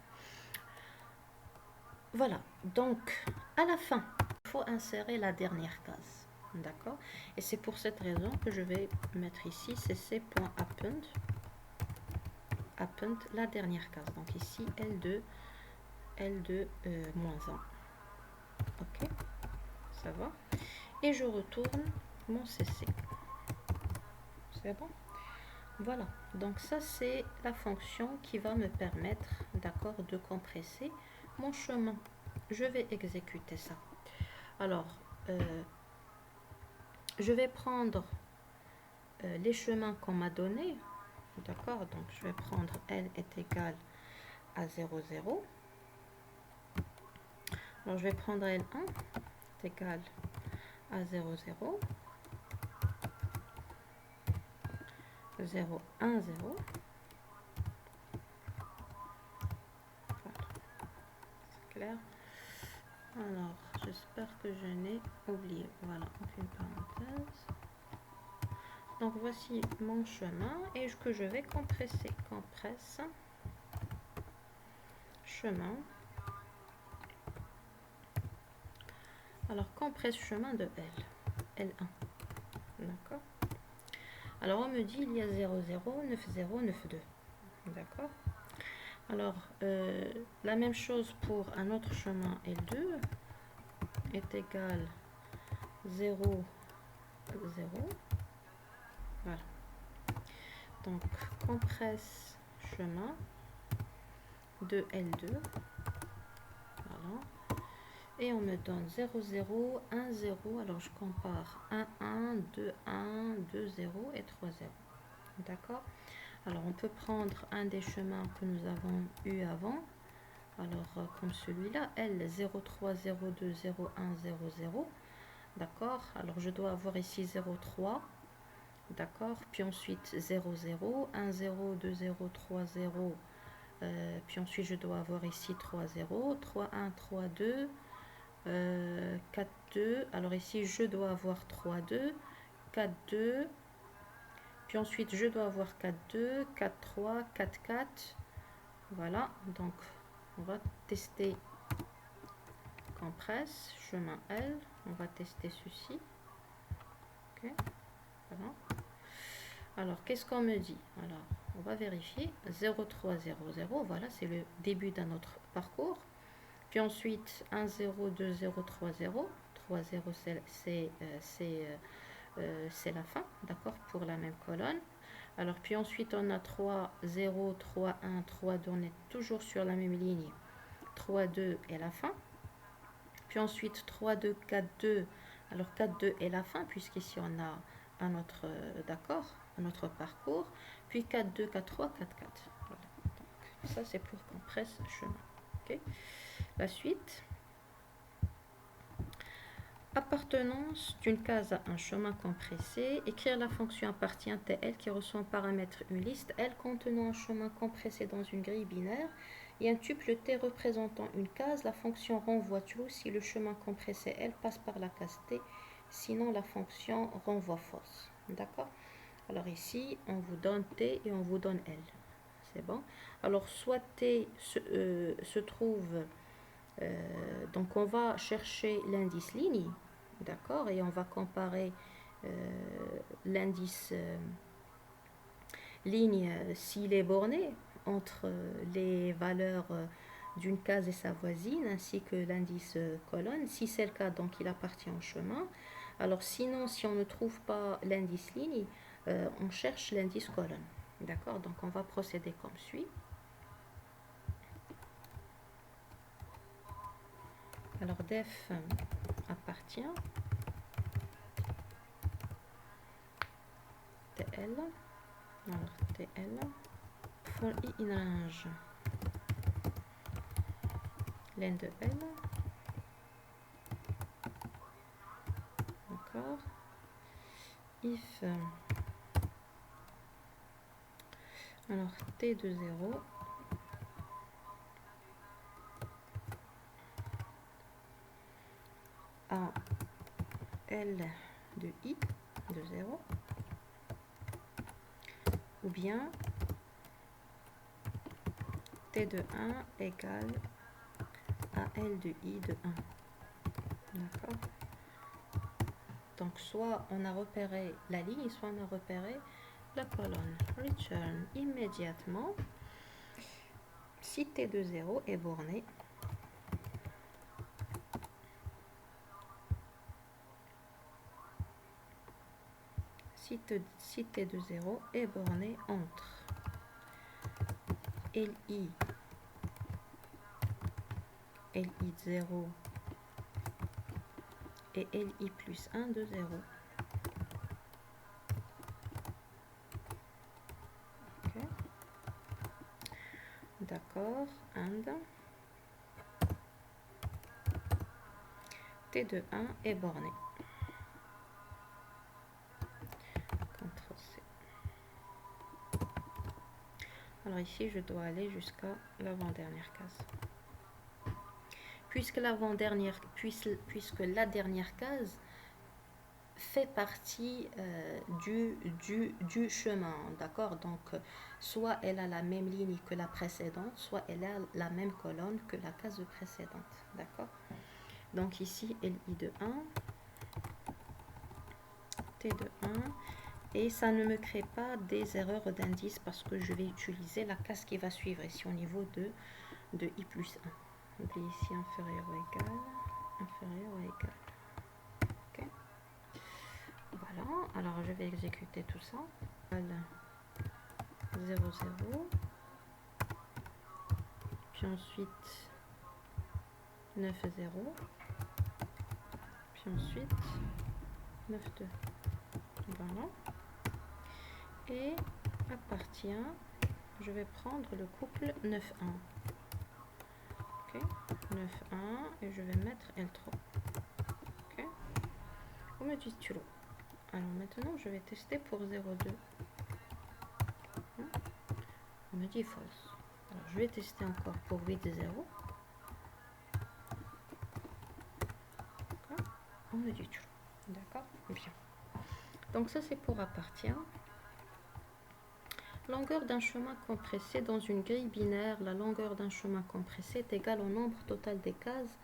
Voilà, donc à la fin, il faut insérer la dernière case. D'accord? Et c'est pour cette raison que je vais mettre ici cc.append, append la dernière case. Donc ici L2, L2 moins 1. Ok? Ça va? Et je retourne mon cc. C'est bon? Voilà, donc ça c'est la fonction qui va me permettre, d'accord, de compresser mon chemin. Je vais exécuter ça. Alors, je vais prendre les chemins qu'on m'a donnés, d'accord, donc je vais prendre L est égal à 0, 0. Alors je vais prendre L1 est égal à 0, 0, 0, 1, 0. Voilà, c'est clair. Alors, j'espère que je n'ai oublié. Voilà, aucune parenthèse. Donc voici mon chemin et que je vais compresser. Compresse chemin. Alors compresse chemin de L, L1. D'accord. Alors on me dit il y a 0, 0, 9, 0, 9, 2. D'accord. Alors la même chose pour un autre chemin L2 est égal 0, 0. Voilà. Donc compresse chemin de L2. Voilà. Et on me donne 0, 0, 1, 0. Alors je compare 1, 1, 2, 1, 2, 0 et 3, 0. D'accord? Alors on peut prendre un des chemins que nous avons eu avant. Alors comme celui-là, L 0, 3, 0, 2, 0, 1, 0, 0. D'accord? Alors je dois avoir ici 0, 3. D'accord? Puis ensuite 0, 0, 1, 0, 2, 0, 3, 0. Puis ensuite je dois avoir ici 3, 0, 3, 1, 3, 2. 4, 2. Alors ici, je dois avoir 3, 2, 4, 2. Puis ensuite, je dois avoir 4, 2, 4, 3, 4, 4. Voilà. Donc, on va tester compresse, chemin L. On va tester ceci. Ok. Voilà. Alors, qu'est-ce qu'on me dit? Alors, on va vérifier. 0, 3, 0, 0. Voilà, c'est le début d'un autre parcours. Puis ensuite, 1, 0, 2, 0, 3, 0. 3, 0, c'est la fin, d'accord, pour la même colonne. Alors, puis ensuite, on a 3, 0, 3, 1, 3, 2. On est toujours sur la même ligne. 3, 2 est la fin. Puis ensuite, 3, 2, 4, 2. Alors, 4, 2 est la fin, puisqu'ici, on a un autre, d'accord, un autre parcours. Puis 4, 2, 4, 3, 4, 4. Voilà. Donc, ça, c'est pour qu'on presse chemin. Okay. La suite. Appartenance d'une case à un chemin compressé. Écrire la fonction appartient TL qui reçoit en paramètre une liste L contenant un chemin compressé dans une grille binaire et un tuple T représentant une case. La fonction renvoie true si le chemin compressé L passe par la case T. Sinon, la fonction renvoie false. D'accord? Alors ici, on vous donne T et on vous donne L. C'est bon? Alors, soit T se trouve... donc on va chercher l'indice ligne, d'accord, et on va comparer l'indice ligne s'il est borné entre les valeurs d'une case et sa voisine, ainsi que l'indice colonne. Si c'est le cas, donc il appartient au chemin. Alors sinon, si on ne trouve pas l'indice ligne, on cherche l'indice colonne. D'accord, donc on va procéder comme suit. Alors def appartient TL. Alors TL for i in range len de L. D'accord. If alors T de 0 à L de I de 0, ou bien T de 1 égale à L de I de 1. D'accord? Donc, soit on a repéré la ligne, soit on a repéré la colonne. Return immédiatement si T de 0 est borné. Si T de 0 est borné entre LI de 0 et LI plus 1 de 0. Okay. D'accord, and T de 1 est borné. CTRL-C. Alors ici, je dois aller jusqu'à l'avant-dernière case. Puisque la dernière case fait partie du chemin, d'accord? Donc, soit elle a la même ligne que la précédente, soit elle a la même colonne que la case précédente, d'accord? Donc ici, LI de 1, T de 1, et ça ne me crée pas des erreurs d'indice parce que je vais utiliser la case qui va suivre ici au niveau de I plus 1. Oublie ici inférieur ou égal, inférieur ou égal. Ok. Voilà, alors je vais exécuter tout ça. 0, 0. Puis ensuite 9, 0. Puis ensuite 9, 2. Voilà. Et appartient, je vais prendre le couple 9, 1. Ok, 9, 1 et je vais mettre L3. Ok. On me dit true. Alors maintenant, je vais tester pour 0, 2. On me dit false. Alors je vais tester encore pour 8, 0. On me dit true. D'accord? Bien. Donc ça, c'est pour appartient. Longueur d'un chemin compressé dans une grille binaire. La longueur d'un chemin compressé est égale au nombre total des cases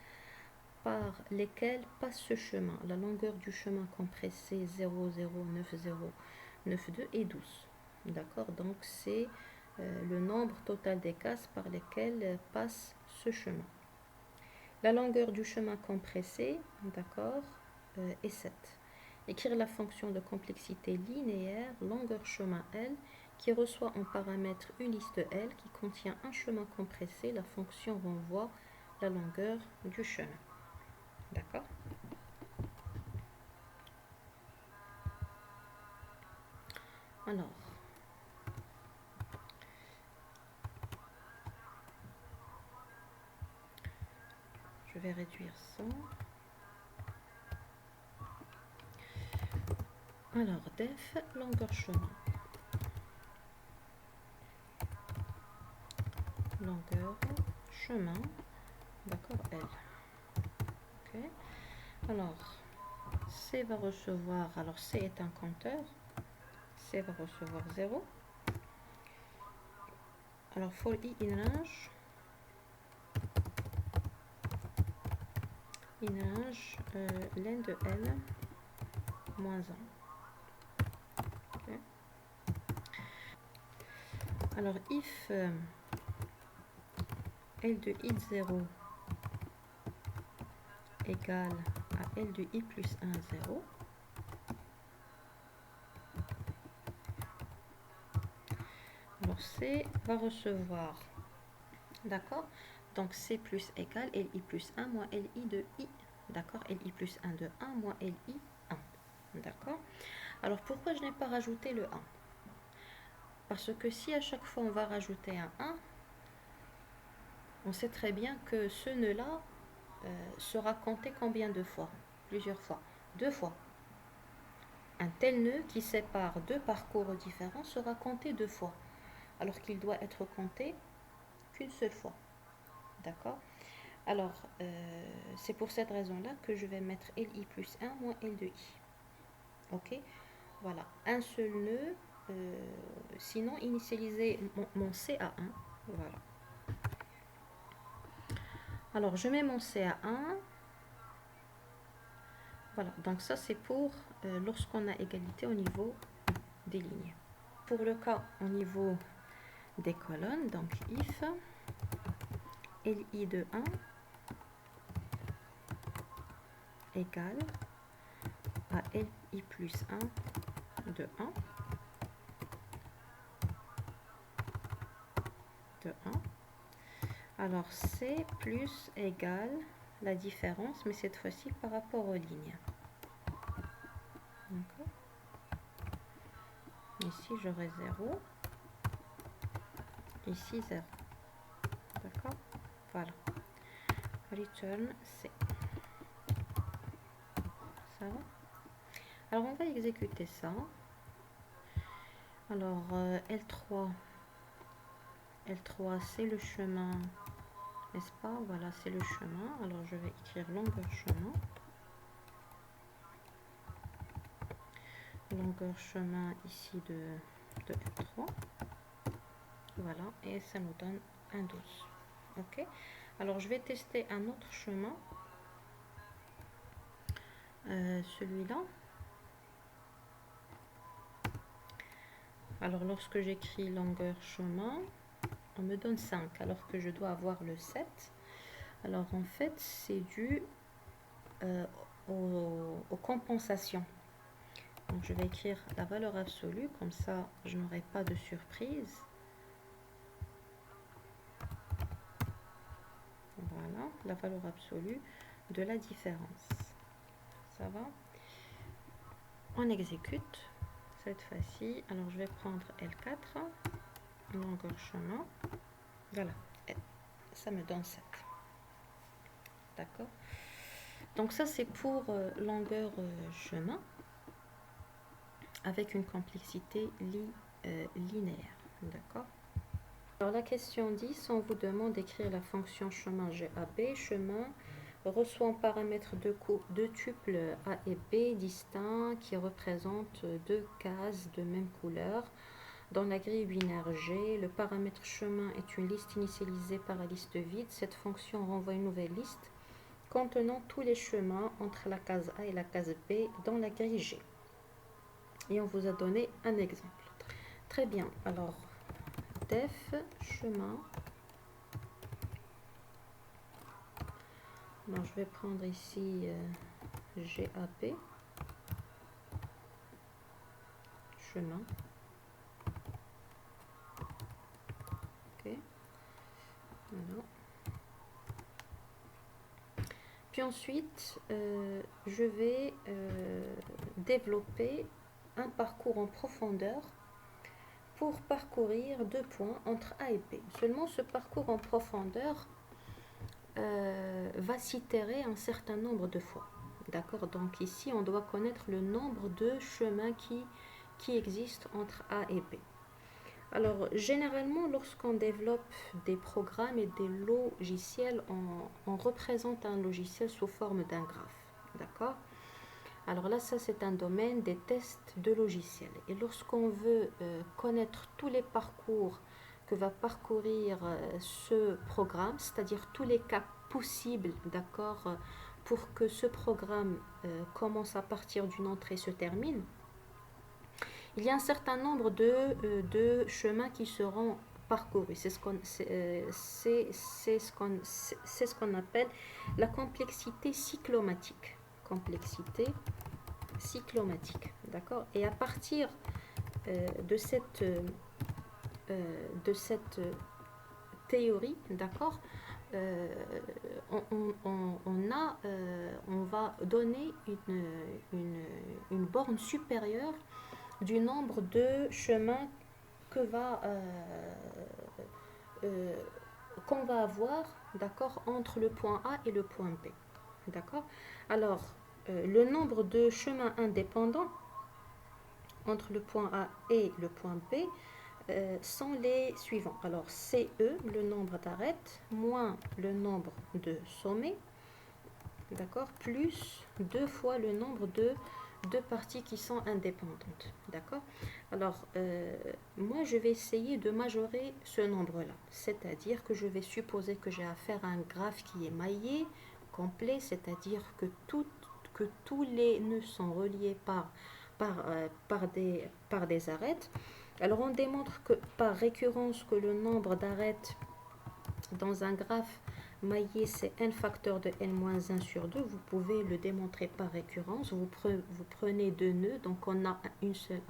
par lesquelles passe ce chemin. La longueur du chemin compressé 0, 0, 9, 0, 9, 2 et 12. D'accord? Donc c'est le nombre total des cases par lesquelles passe ce chemin. La longueur du chemin compressé, d'accord, est 7. Écrire la fonction de complexité linéaire, longueur chemin L, qui reçoit en paramètre une liste L qui contient un chemin compressé. La fonction renvoie la longueur du chemin. D'accord? Alors, je vais réduire ça. Alors, def, longueur chemin. Longueur chemin, d'accord, L. Ok. Alors, C va recevoir, alors C est un compteur, C va recevoir 0. Alors, for I in range, len de L, moins 1. Okay. Alors, if L de I de 0 égale à L de I plus 1, 0, alors C va recevoir, d'accord, donc C plus égale LI plus 1 moins LI de I, d'accord, LI plus 1 de 1 moins LI 1, d'accord. Alors pourquoi je n'ai pas rajouté le 1? Parce que si à chaque fois on va rajouter un 1, on sait très bien que ce nœud-là sera compté combien de fois? Plusieurs fois. 2 fois. Un tel nœud qui sépare deux parcours différents sera compté 2 fois, alors qu'il doit être compté qu'une seule fois. D'accord? Alors, c'est pour cette raison-là que je vais mettre LI plus 1 moins L de I. Ok, voilà, un seul nœud. Sinon, initialiser mon CA1. Voilà. Alors, je mets mon CA1. Voilà, donc ça c'est pour lorsqu'on a égalité au niveau des lignes. Pour le cas au niveau des colonnes, donc if li de 1 égale à li plus 1 de 1 de 1. Alors c plus égale la différence, mais cette fois-ci par rapport aux lignes. Ici j'aurai 0, ici 0. D'accord, voilà. Return C. Ça va? Alors on va exécuter ça. Alors L3 c'est le chemin, n'est-ce pas? Voilà, c'est le chemin. Alors je vais écrire longueur chemin. Longueur chemin ici de L3. Voilà, et ça nous donne un 12. Ok, alors je vais tester un autre chemin. Celui-là. Alors lorsque j'écris longueur chemin, on me donne 5 alors que je dois avoir le 7. Alors en fait c'est dû aux compensations. Donc je vais écrire la valeur absolue, comme ça je n'aurai pas de surprise. Voilà, la valeur absolue de la différence. Ça va? On exécute cette fois-ci. Alors je vais prendre L4, longueur chemin. Voilà, ça me donne 7. D'accord? Donc ça c'est pour longueur chemin avec une complexité linéaire. D'accord? Alors la question 10, on vous demande d'écrire la fonction chemin GAB. Chemin reçoit en paramètres deux tuples A et B distincts qui représentent deux cases de même couleur. Dans la grille binaire G, le paramètre chemin est une liste initialisée par la liste vide. Cette fonction renvoie une nouvelle liste contenant tous les chemins entre la case A et la case B dans la grille G. Et on vous a donné un exemple. Très bien, alors def chemin. Alors je vais prendre ici GAP chemin. Ok, voilà. Puis ensuite je vais développer un parcours en profondeur pour parcourir deux points entre A et B. Seulement ce parcours en profondeur va s'itérer un certain nombre de fois. D'accord? Donc ici, on doit connaître le nombre de chemins qui existent entre A et B. Alors, généralement, lorsqu'on développe des programmes et des logiciels, on représente un logiciel sous forme d'un graphe. D'accord? Alors là, ça, c'est un domaine des tests de logiciels. Et lorsqu'on veut connaître tous les parcours que va parcourir ce programme, c'est-à-dire tous les cas possibles, d'accord, pour que ce programme commence à partir d'une entrée et se termine, il y a un certain nombre de chemins qui seront parcourus. C'est ce qu'on appelle la complexité cyclomatique. Complexité cyclomatique, d'accord? Et à partir de cette théorie, d'accord, on va donner une borne supérieure du nombre de chemins qu'on va avoir, d'accord, entre le point A et le point B, d'accord. Alors le nombre de chemins indépendants entre le point A et le point B sont les suivants. Alors CE, le nombre d'arêtes, moins le nombre de sommets, d'accord, plus 2 fois le nombre deux parties qui sont indépendantes. D'accord? Alors, moi, je vais essayer de majorer ce nombre-là. C'est-à-dire que je vais supposer que j'ai affaire à un graphe qui est maillé, complet, c'est-à-dire que tous les nœuds sont reliés par des arêtes. Alors, on démontre que par récurrence que le nombre d'arêtes dans un graphe maillé, c'est n facteur de n-1 sur 2. Vous pouvez le démontrer par récurrence. Vous prenez deux nœuds, donc on a une seule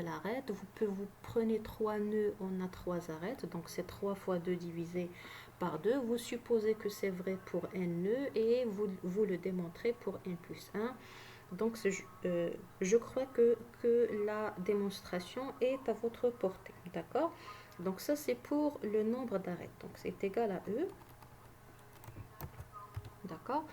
arête. Vous prenez trois nœuds, on a trois arêtes. Donc c'est 3 fois 2 divisé par 2. Vous supposez que c'est vrai pour n nœuds et vous le démontrez pour n plus 1. Donc je crois que la démonstration est à votre portée. D'accord? Donc ça c'est pour le nombre d'arêtes. Donc c'est égal à E. D'accord?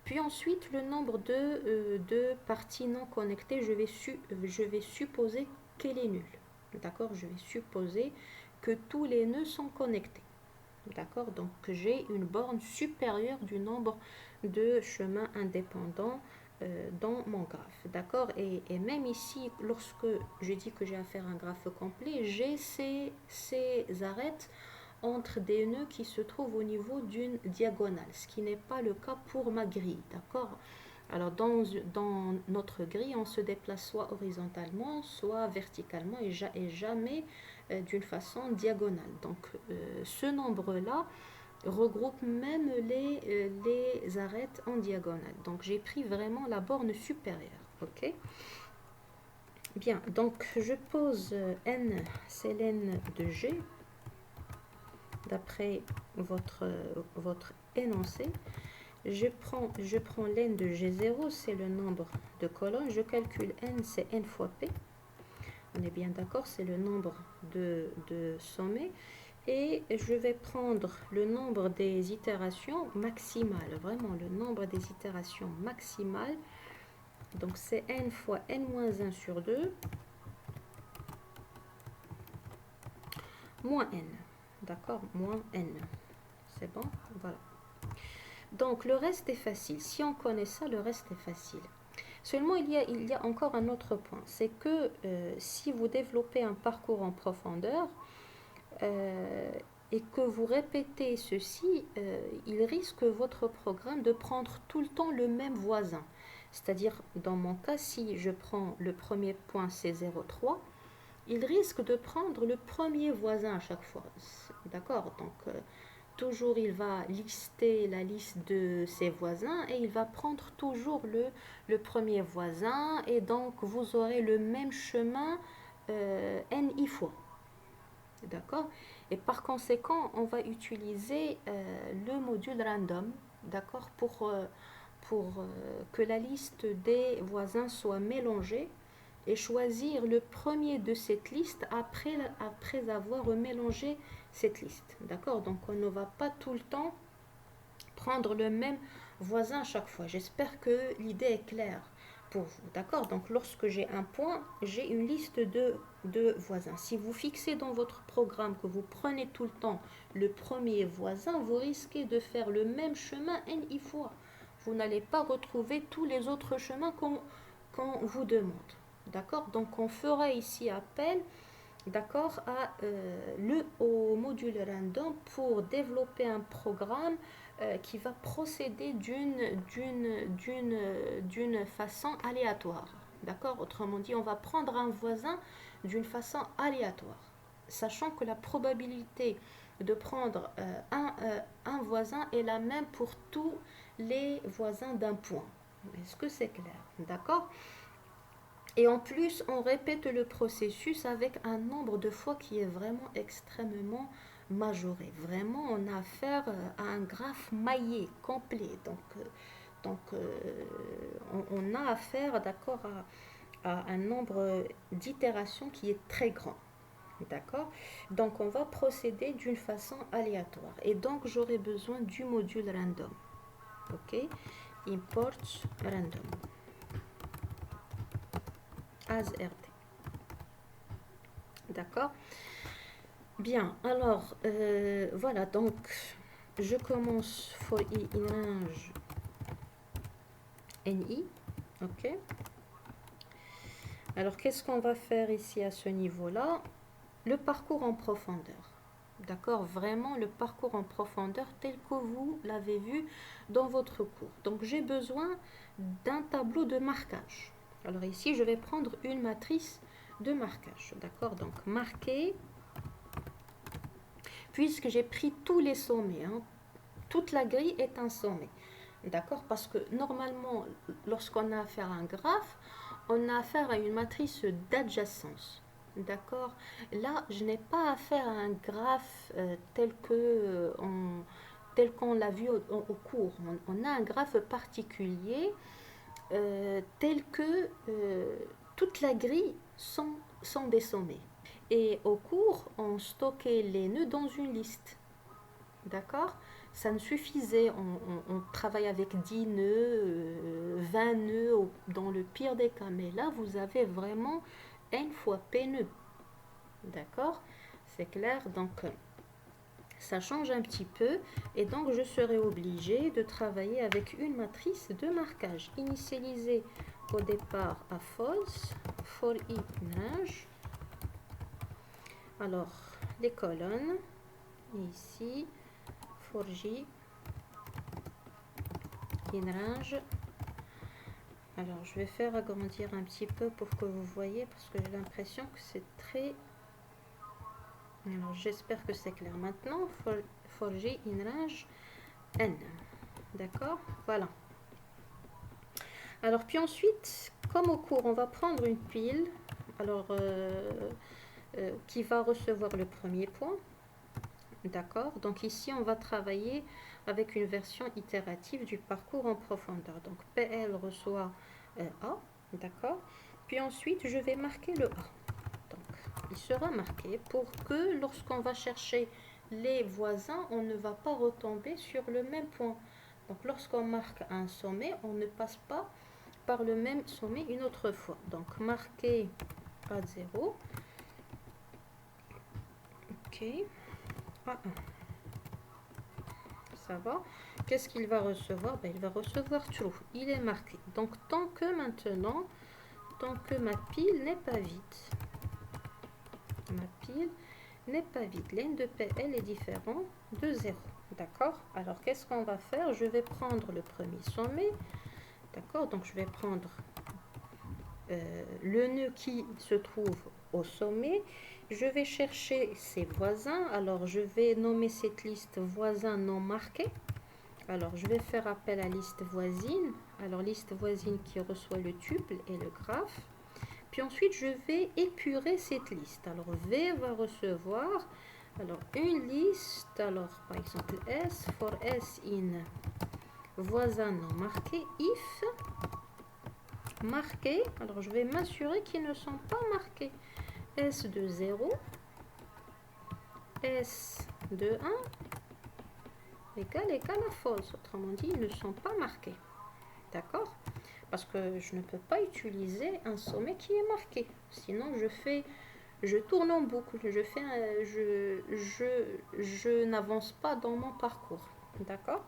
Puis ensuite le nombre de parties non connectées, je vais supposer qu'elle est nulle. D'accord? Je vais supposer que tous les nœuds sont connectés. D'accord? Donc j'ai une borne supérieure du nombre de chemins indépendants dans mon graphe. D'accord? Et même ici, lorsque je dis que j'ai affaire à un graphe complet, j'ai ces arêtes entre des nœuds qui se trouvent au niveau d'une diagonale, ce qui n'est pas le cas pour ma grille. D'accord? Alors dans notre grille, on se déplace soit horizontalement, soit verticalement et jamais d'une façon diagonale. Donc ce nombre-là regroupe même les arêtes en diagonale. Donc j'ai pris vraiment la borne supérieure. Ok? Bien, donc je pose n, c'est l'n de g, d'après votre énoncé. Je prends l'n de G0, c'est le nombre de colonnes. Je calcule n, c'est n fois P. On est bien d'accord, c'est le nombre de sommets. Et je vais prendre le nombre des itérations maximales, vraiment le nombre des itérations maximales. Donc c'est n fois n-1 sur 2, moins n. D'accord? Moins n. C'est bon? Voilà. Donc le reste est facile. Si on connaît ça, le reste est facile. Seulement, il y a encore un autre point. C'est que si vous développez un parcours en profondeur et que vous répétez ceci, il risque votre programme de prendre tout le temps le même voisin. C'est-à-dire, dans mon cas, si je prends le premier point, c'est 0,3, il risque de prendre le premier voisin à chaque fois. D'accord? Donc, toujours il va lister la liste de ses voisins et il va prendre toujours le premier voisin et donc vous aurez le même chemin n fois. D'accord? Et par conséquent, on va utiliser le module random, d'accord, pour que la liste des voisins soit mélangée et choisir le premier de cette liste après avoir mélangé cette liste. D'accord? Donc on ne va pas tout le temps prendre le même voisin à chaque fois. J'espère que l'idée est claire pour vous. D'accord? Donc lorsque j'ai un point, j'ai une liste de voisins. Si vous fixez dans votre programme que vous prenez tout le temps le premier voisin, vous risquez de faire le même chemin n fois. Vous n'allez pas retrouver tous les autres chemins qu'on vous demande. D'accord? Donc on fera ici appel, d'accord, au module random pour développer un programme qui va procéder d'une façon aléatoire. D'accord? Autrement dit, on va prendre un voisin d'une façon aléatoire, sachant que la probabilité de prendre un voisin est la même pour tous les voisins d'un point. Est-ce que c'est clair? D'accord? Et en plus, on répète le processus avec un nombre de fois qui est vraiment extrêmement majoré. Vraiment, on a affaire à un graphe maillé, complet. Donc on a affaire, d'accord, à un nombre d'itérations qui est très grand. D'accord? Donc, on va procéder d'une façon aléatoire. Et donc, j'aurai besoin du module random. OK? Import random. As RT. D'accord? Bien, alors, voilà, donc, je commence for i in range ni. Ok. Alors, qu'est-ce qu'on va faire ici à ce niveau-là? Le parcours en profondeur. D'accord? Vraiment le parcours en profondeur tel que vous l'avez vu dans votre cours. Donc, j'ai besoin d'un tableau de marquage. Alors ici, je vais prendre une matrice de marquage. D'accord? Donc, marquer, puisque j'ai pris tous les sommets. Hein, toute la grille est un sommet. D'accord? Parce que normalement, lorsqu'on a affaire à un graphe, on a affaire à une matrice d'adjacence. D'accord? Là, je n'ai pas affaire à un graphe tel qu'on l'a vu au cours. On a un graphe particulier tel que toute la grille sont des sommets. Et au cours, on stockait les nœuds dans une liste. D'accord? Ça ne suffisait, on travaille avec 10 nœuds, 20 nœuds dans le pire des cas. Mais là, vous avez vraiment N fois P nœuds. D'accord? C'est clair? Donc, ça change un petit peu. Et donc, je serai obligée de travailler avec une matrice de marquage initialisée au départ à false, for i range. Alors, les colonnes, ici, for j in range. Alors, je vais faire agrandir un petit peu pour que vous voyez, parce que j'ai l'impression que c'est très... Alors, j'espère que c'est clair maintenant. For j in range n. D'accord? Voilà. Alors, puis ensuite, comme au cours, on va prendre une pile. Alors, qui va recevoir le premier point. D'accord? Donc ici, on va travailler avec une version itérative du parcours en profondeur. Donc PL reçoit A, d'accord? Puis ensuite, je vais marquer le A. Donc, il sera marqué pour que lorsqu'on va chercher les voisins, on ne va pas retomber sur le même point. Donc lorsqu'on marque un sommet, on ne passe pas par le même sommet une autre fois. Donc marquer A0. Ok. A1. Ça va. Qu'est-ce qu'il va recevoir? Ben, il va recevoir true. Il est marqué. Donc, tant que ma pile n'est pas vide. Ma pile n'est pas vide. L'N de PL est différent de 0. D'accord? Alors, qu'est-ce qu'on va faire? Je vais prendre le premier sommet. D'accord? Donc, je vais prendre le nœud qui se trouve au sommet. Je vais chercher ses voisins. Alors, je vais nommer cette liste voisins non marqués. Alors, je vais faire appel à liste voisine. Alors, liste voisine qui reçoit le tuple et le graphe. Puis ensuite, je vais épurer cette liste. Alors, V va recevoir alors une liste. Alors, par exemple, S, for S in voisin non marqué, if marqué. Alors, je vais m'assurer qu'ils ne sont pas marqués. S de 0, S de 1 égale à false. Autrement dit, ils ne sont pas marqués. D'accord? Parce que je ne peux pas utiliser un sommet qui est marqué. Sinon, je tourne en boucle. Je n'avance pas dans mon parcours. D'accord?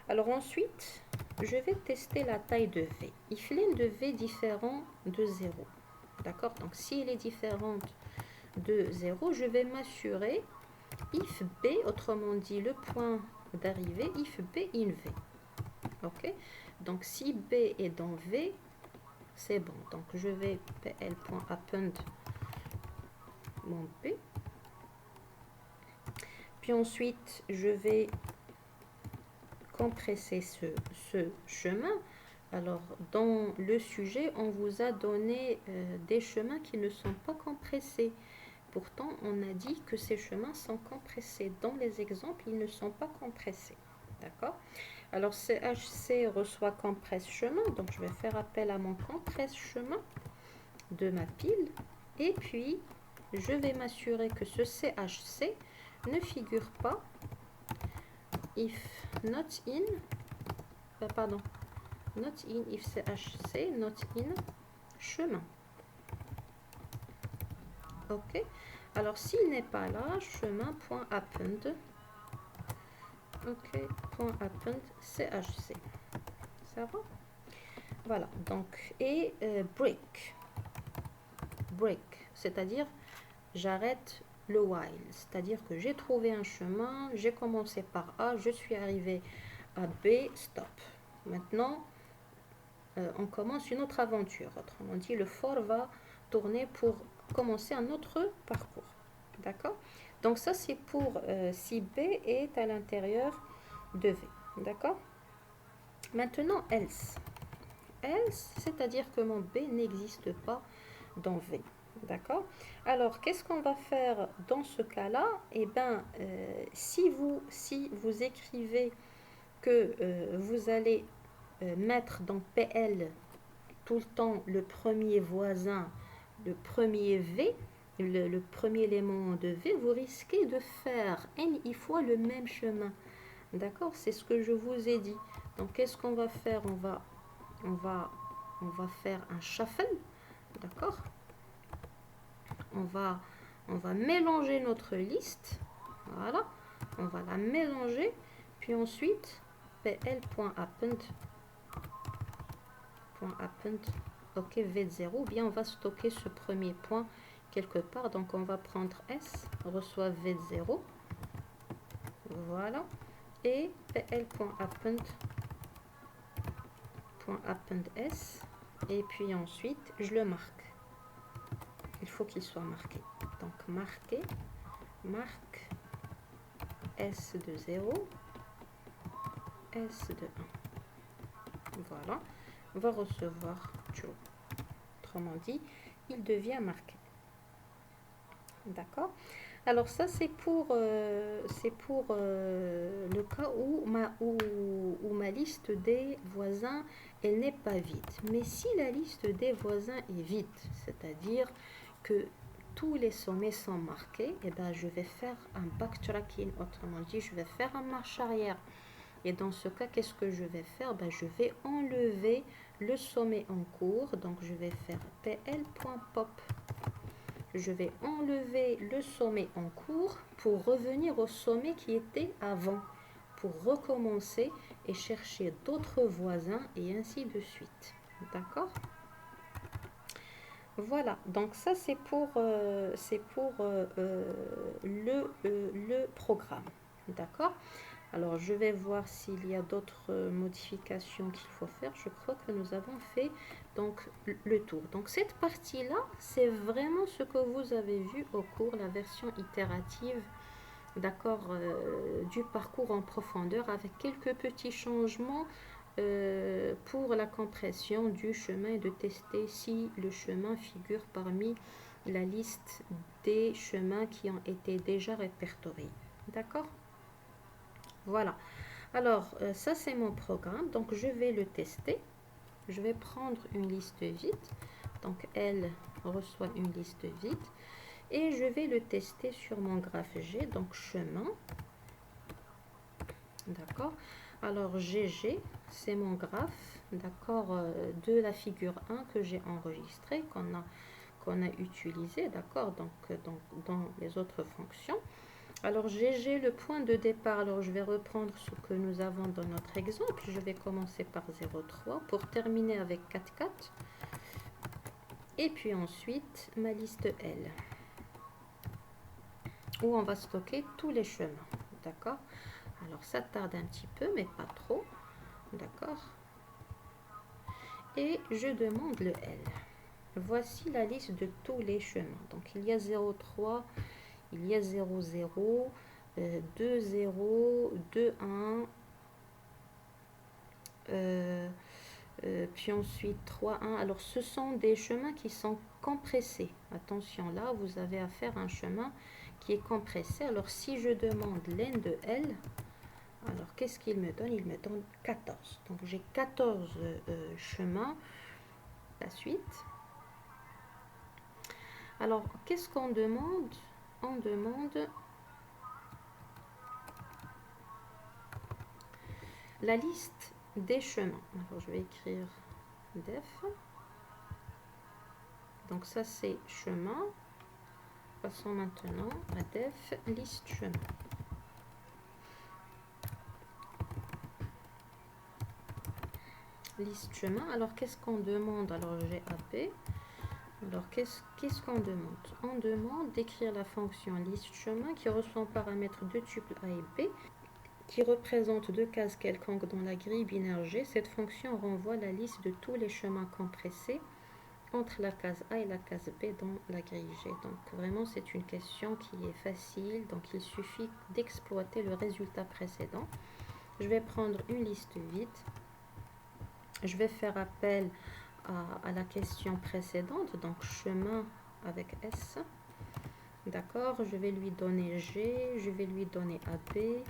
Alors ensuite, je vais tester la taille de V. If l'N de V différent de 0. D'accord? Donc, s'il est différente de 0, je vais m'assurer if B, autrement dit le point d'arrivée, if B in V. Ok? Donc, si B est dans V, c'est bon. Donc, je vais pl.append mon B. Puis ensuite, je vais compresser ce chemin. Alors, dans le sujet, on vous a donné des chemins qui ne sont pas compressés. Pourtant, on a dit que ces chemins sont compressés. Dans les exemples, ils ne sont pas compressés. D'accord? Alors, CHC reçoit compresse chemin. Donc, je vais faire appel à mon compresse chemin de ma pile. Et puis, je vais m'assurer que ce CHC ne figure pas if not in, not in if CHC, not in chemin. Ok. Alors, s'il n'est pas là, chemin.append. Ok, .append CHC. Ça va? Voilà, donc, et break, c'est-à-dire j'arrête le while, c'est-à-dire que j'ai trouvé un chemin, j'ai commencé par A, je suis arrivé à B, stop. Maintenant, on commence une autre aventure. Autrement dit, le for va tourner pour commencer un autre parcours. D'accord? Donc ça, c'est pour si B est à l'intérieur de V. D'accord? Maintenant, else. Else, c'est-à-dire que mon B n'existe pas dans V. D'accord? Alors, qu'est-ce qu'on va faire dans ce cas-là? Eh bien, si vous écrivez que vous allez mettre dans PL tout le temps le premier voisin, le premier V, le premier élément de V, vous risquez de faire N fois le même chemin. D'accord? C'est ce que je vous ai dit. Donc, qu'est-ce qu'on va faire? On va faire un shuffle. D'accord? On va mélanger notre liste. Voilà. On va la mélanger. Puis ensuite, pl.append. Ok, v0. Bien, on va stocker ce premier point quelque part. Donc, on va prendre S, reçoit v0. Voilà. Et pl.append s. Et puis ensuite, je le marque. Il faut qu'il soit marqué. Donc, marqué, marque S de 0, S de 1. Voilà. On va recevoir true. Autrement dit, il devient marqué. D'accord? Alors ça, c'est pour le cas où ma liste des voisins, elle n'est pas vide. Mais si la liste des voisins est vide, c'est-à-dire que tous les sommets sont marqués, et ben, je vais faire un backtracking. Autrement dit, je vais faire un marche arrière. Et dans ce cas, qu'est-ce que je vais faire? Ben, je vais enlever le sommet en cours. Donc, je vais faire pl.pop. Je vais enlever le sommet en cours pour revenir au sommet qui était avant, pour recommencer et chercher d'autres voisins et ainsi de suite. D'accord? Voilà, donc ça c'est pour, le programme. D'accord? Alors je vais voir s'il y a d'autres modifications qu'il faut faire. Je crois que nous avons fait donc le tour. Donc cette partie-là, c'est vraiment ce que vous avez vu au cours, la version itérative, d'accord, du parcours en profondeur avec quelques petits changements pour la compression du chemin et de tester si le chemin figure parmi la liste des chemins qui ont été déjà répertoriés. D'accord? Voilà. Alors, ça c'est mon programme. Donc, je vais le tester. Je vais prendre une liste vide. Donc, elle reçoit une liste vide. Et je vais le tester sur mon graphe G. Donc, chemin. D'accord. Alors, GG, c'est mon graphe. D'accord. De la figure 1 que j'ai enregistré, qu'on a utilisé. D'accord. Donc, dans les autres fonctions. Alors, GG, le point de départ, alors je vais reprendre ce que nous avons dans notre exemple. Je vais commencer par 0,3 pour terminer avec 4,4. Et puis ensuite, ma liste L, où on va stocker tous les chemins. D'accord? Alors, ça tarde un petit peu, mais pas trop. D'accord? Et je demande le L. Voici la liste de tous les chemins. Donc, il y a 0,3, il y a 0,0, 2,0, 2,1, puis ensuite 3,1. Alors, ce sont des chemins qui sont compressés. Attention, là, vous avez à faire un chemin qui est compressé. Alors, si je demande len de L, alors qu'est-ce qu'il me donne? Il me donne 14. Donc, j'ai 14 chemins. La suite. Alors, qu'est-ce qu'on demande? On demande la liste des chemins. Alors, je vais écrire def. Donc, ça, c'est chemin. Passons maintenant à def liste chemin. liste chemin. Alors, qu'est-ce qu'on demande? Alors, j'ai AP. Alors, qu'est-ce qu'on demande? On demande d'écrire la fonction liste chemin qui reçoit en paramètre deux tuples A et B qui représente deux cases quelconques dans la grille binaire G. Cette fonction renvoie la liste de tous les chemins compressés entre la case A et la case B dans la grille G. Donc vraiment c'est une question qui est facile, donc il suffit d'exploiter le résultat précédent. Je vais prendre une liste vide, je vais faire appel à la question précédente, donc chemin avec S, d'accord, je vais lui donner G, je vais lui donner AB,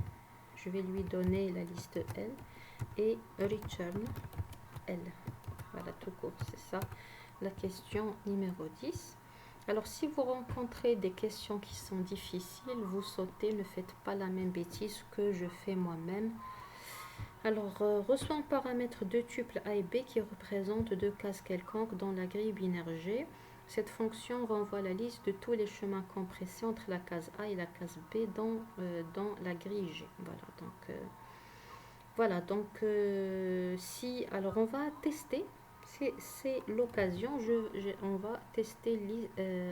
je vais lui donner la liste L et return L. Voilà, tout court, c'est ça la question numéro 10. Alors, si vous rencontrez des questions qui sont difficiles, vous sautez, ne faites pas la même bêtise que je fais moi-même. Alors, reçoit en paramètre deux tuples A et B qui représentent deux cases quelconques dans la grille binaire G. Cette fonction renvoie la liste de tous les chemins compressés entre la case A et la case B dans la grille G. Voilà, donc si, alors on va tester, c'est l'occasion, on va tester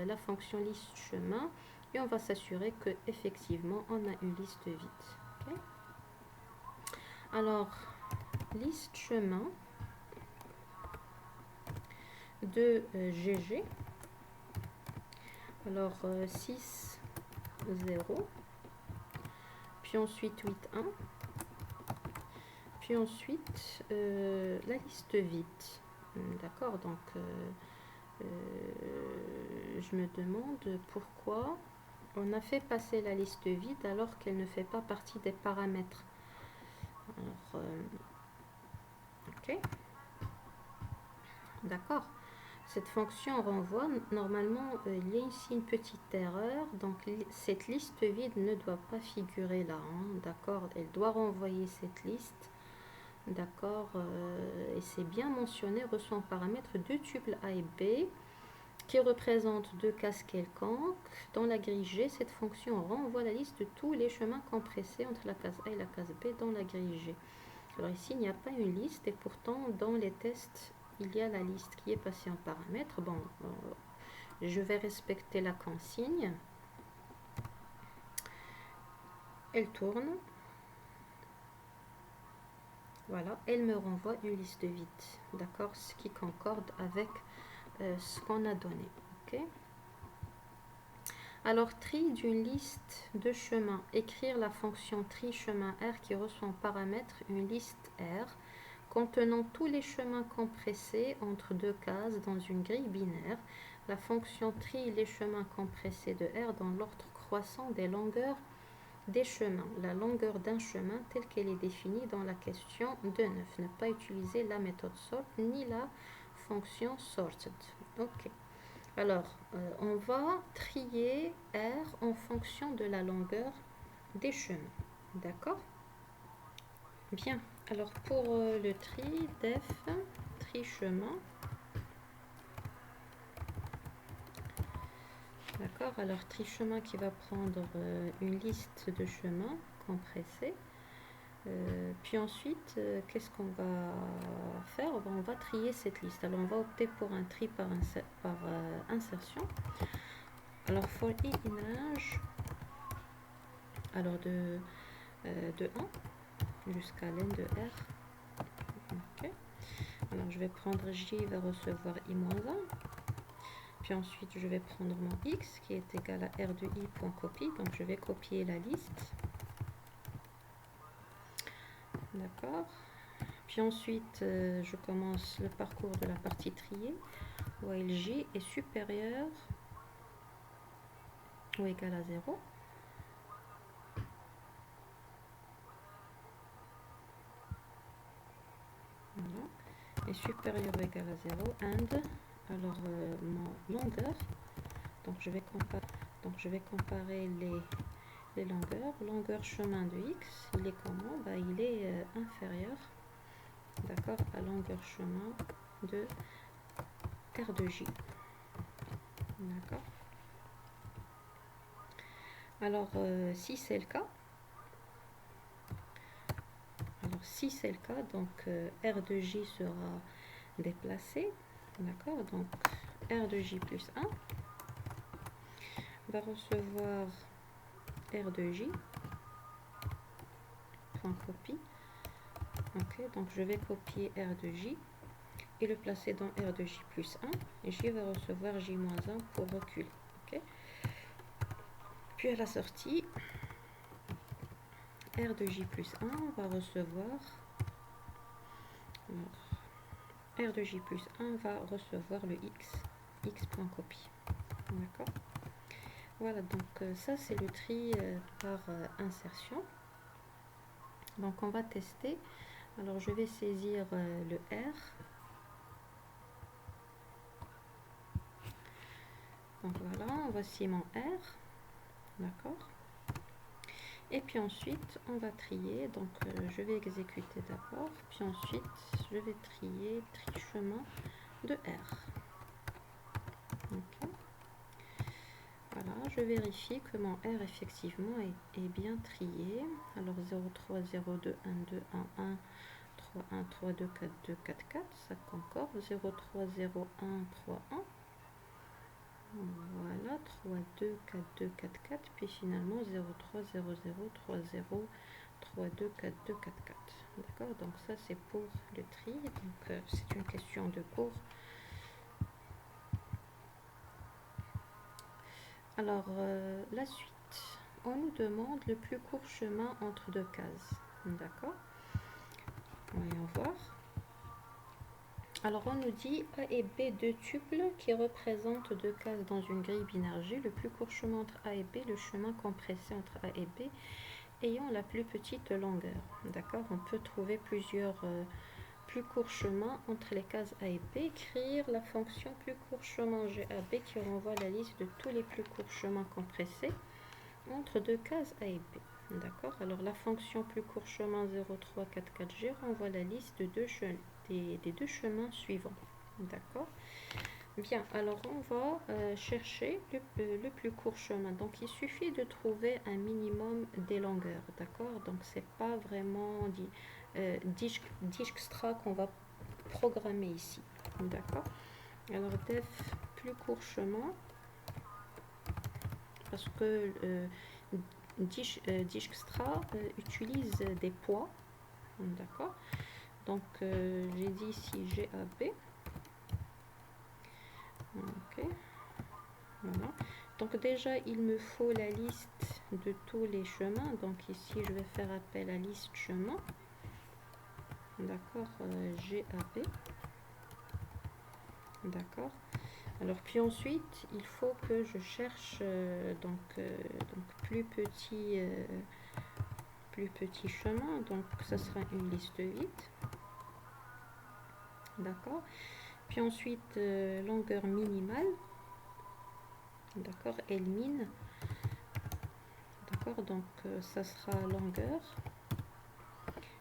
la fonction liste chemin et on va s'assurer que effectivement on a une liste vide. Okay. Alors, liste chemin de GG, alors 6, 0, puis ensuite 8, 1, puis ensuite la liste vide. D'accord, donc je me demande pourquoi on a fait passer la liste vide alors qu'elle ne fait pas partie des paramètres. Alors, ok, d'accord. Cette fonction renvoie, normalement il y a ici une petite erreur, donc cette liste vide ne doit pas figurer là, hein, d'accord, elle doit renvoyer cette liste. D'accord, et c'est bien mentionné, reçoit en paramètre deux tuples A et B qui représentent deux cases quelconques. Dans la grille G, cette fonction renvoie la liste de tous les chemins compressés entre la case A et la case B dans la grille G. Alors ici, il n'y a pas une liste et pourtant, dans les tests, il y a la liste qui est passée en paramètre. Bon, je vais respecter la consigne. Elle tourne. Voilà, elle me renvoie une liste vide, d'accord, ce qui concorde avec ce qu'on a donné. Ok. Alors, tri d'une liste de chemins. Écrire la fonction tri chemin R qui reçoit en paramètre une liste R contenant tous les chemins compressés entre deux cases dans une grille binaire. La fonction trie les chemins compressés de R dans l'ordre croissant des longueurs des chemins. La longueur d'un chemin telle qu'elle est définie dans la question 2.9. Ne pas utiliser la méthode sort ni la fonction sorted. Ok. Alors, on va trier R en fonction de la longueur des chemins. D'accord? Bien. Alors, pour le tri, def, tri chemin. D'accord, alors tri chemin qui va prendre une liste de chemins compressés. Puis ensuite, qu'est-ce qu'on va faire? On va trier cette liste. Alors on va opter pour un tri par insertion. Alors for i image, alors de 1 jusqu'à len de R. Okay. Alors je vais prendre J va recevoir i-1. Puis ensuite, je vais prendre mon x qui est égal à r de i.copie. Donc, je vais copier la liste. D'accord. Puis ensuite, je commence le parcours de la partie triée. While j est supérieur ou égal à 0. Voilà. Est supérieur ou égal à 0. And, alors, mon longueur. Donc, je vais comparer les longueurs. Longueur chemin de x, il est comment? Bah, il est inférieur, d'accord, à longueur chemin de R de J. D'accord. Alors, si c'est le cas, alors Alors si c'est le cas, donc R de J sera déplacé, d'accord, donc R de J plus 1 va recevoir R de J, point copie, ok, donc je vais copier R de J et le placer dans R de J plus 1, et J va recevoir J moins 1 pour reculer, ok. Puis à la sortie, R de J plus 1 va recevoir, alors, R de J plus 1 va recevoir le X point copie, d'accord. Voilà, donc ça c'est le tri par insertion. Donc on va tester. Alors je vais saisir le R. Donc voilà, voici mon R, d'accord. Et puis ensuite on va trier. Donc je vais exécuter d'abord, puis ensuite je vais trier tri chemin de R. Okay. Voilà, je vérifie que mon R effectivement est bien trié. Alors 0,3, 0,2, 1, 2, 1, 1, 3, 1, 3, 2, 4, 2, 4, 4, ça concorde. 0,3, 0, 1, 3, 1. Voilà, 3, 2, 4, 2, 4, 4. Puis finalement 0,3, 0, 0, 3, 0, 3, 2, 4, 2, 4, 4. D'accord, donc ça c'est pour le tri. Donc c'est une question de cours. Alors, la suite, on nous demande le plus court chemin entre deux cases. D'accord. Voyons voir. Alors, on nous dit A et B, deux tuples qui représentent deux cases dans une grille binaire G. Le plus court chemin entre A et B, le chemin compressé entre A et B, ayant la plus petite longueur. D'accord. On peut trouver plusieurs plus courts chemins entre les cases A et B. Écrire la fonction plus court chemin GAB qui renvoie la liste de tous les plus courts chemins compressés entre deux cases A et B. D'accord. Alors la fonction plus court chemin 0,344G renvoie la liste de des deux chemins suivants. D'accord. Bien, alors on va chercher le plus court chemin. Donc il suffit de trouver un minimum des longueurs. D'accord. Donc c'est pas vraiment Dijkstra qu'on va programmer ici. D'accord. Alors def plus court chemin, parce que Dijkstra utilise des poids. D'accord. Donc j'ai dit ici GAB. Ok. Voilà. Donc déjà il me faut la liste de tous les chemins. Donc ici je vais faire appel à liste chemin. D'accord. GAB. D'accord. Alors puis ensuite il faut que je cherche donc plus petit chemin, donc ça sera une liste vide. D'accord. Puis ensuite longueur minimale, d'accord, L-min, d'accord, donc ça sera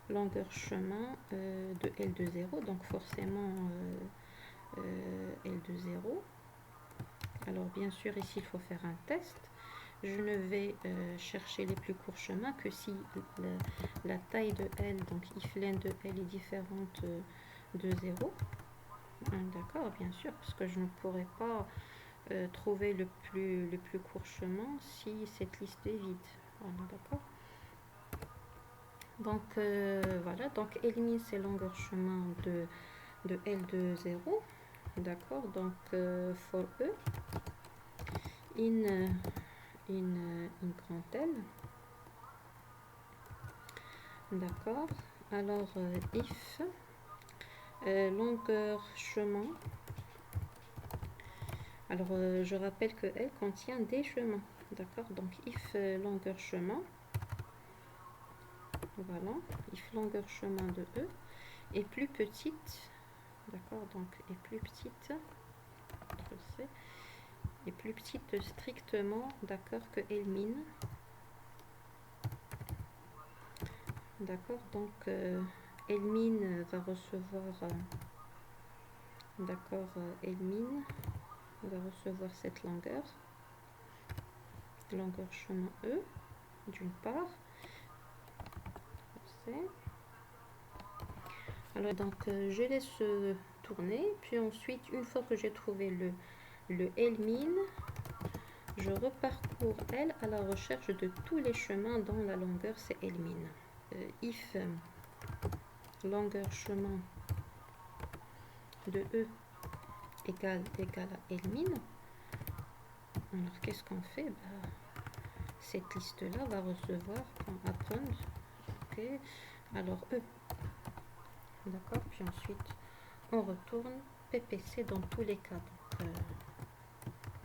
longueur chemin de L de 0, donc forcément L de 0. Alors bien sûr ici il faut faire un test. Je ne vais chercher les plus courts chemins que si la taille de L, donc if len de L est différente de 0. D'accord, bien sûr, parce que je ne pourrais pas trouver le plus court chemin si cette liste est vide. Voilà, d'accord. Donc voilà, donc élimine ces longueurs chemin de L de 0. D'accord, donc for E in grand L. D'accord, alors if longueur chemin. Alors je rappelle que L contient des chemins. D'accord, donc if longueur chemin. Voilà, if longueur chemin de E est plus petite. D'accord, donc est plus petite. Est plus petite strictement, d'accord, que L-min. D'accord, donc L-min va recevoir, d'accord, L-min va recevoir cette longueur chemin E, d'une part. Alors donc je laisse tourner, puis ensuite une fois que j'ai trouvé le L-min, je reparcours L à la recherche de tous les chemins dont la longueur c'est L-min. If longueur chemin de E égale à L-min, alors qu'est-ce qu'on fait? Cette liste là va recevoir append, ok, alors E, d'accord, puis ensuite on retourne PPC dans tous les cas, donc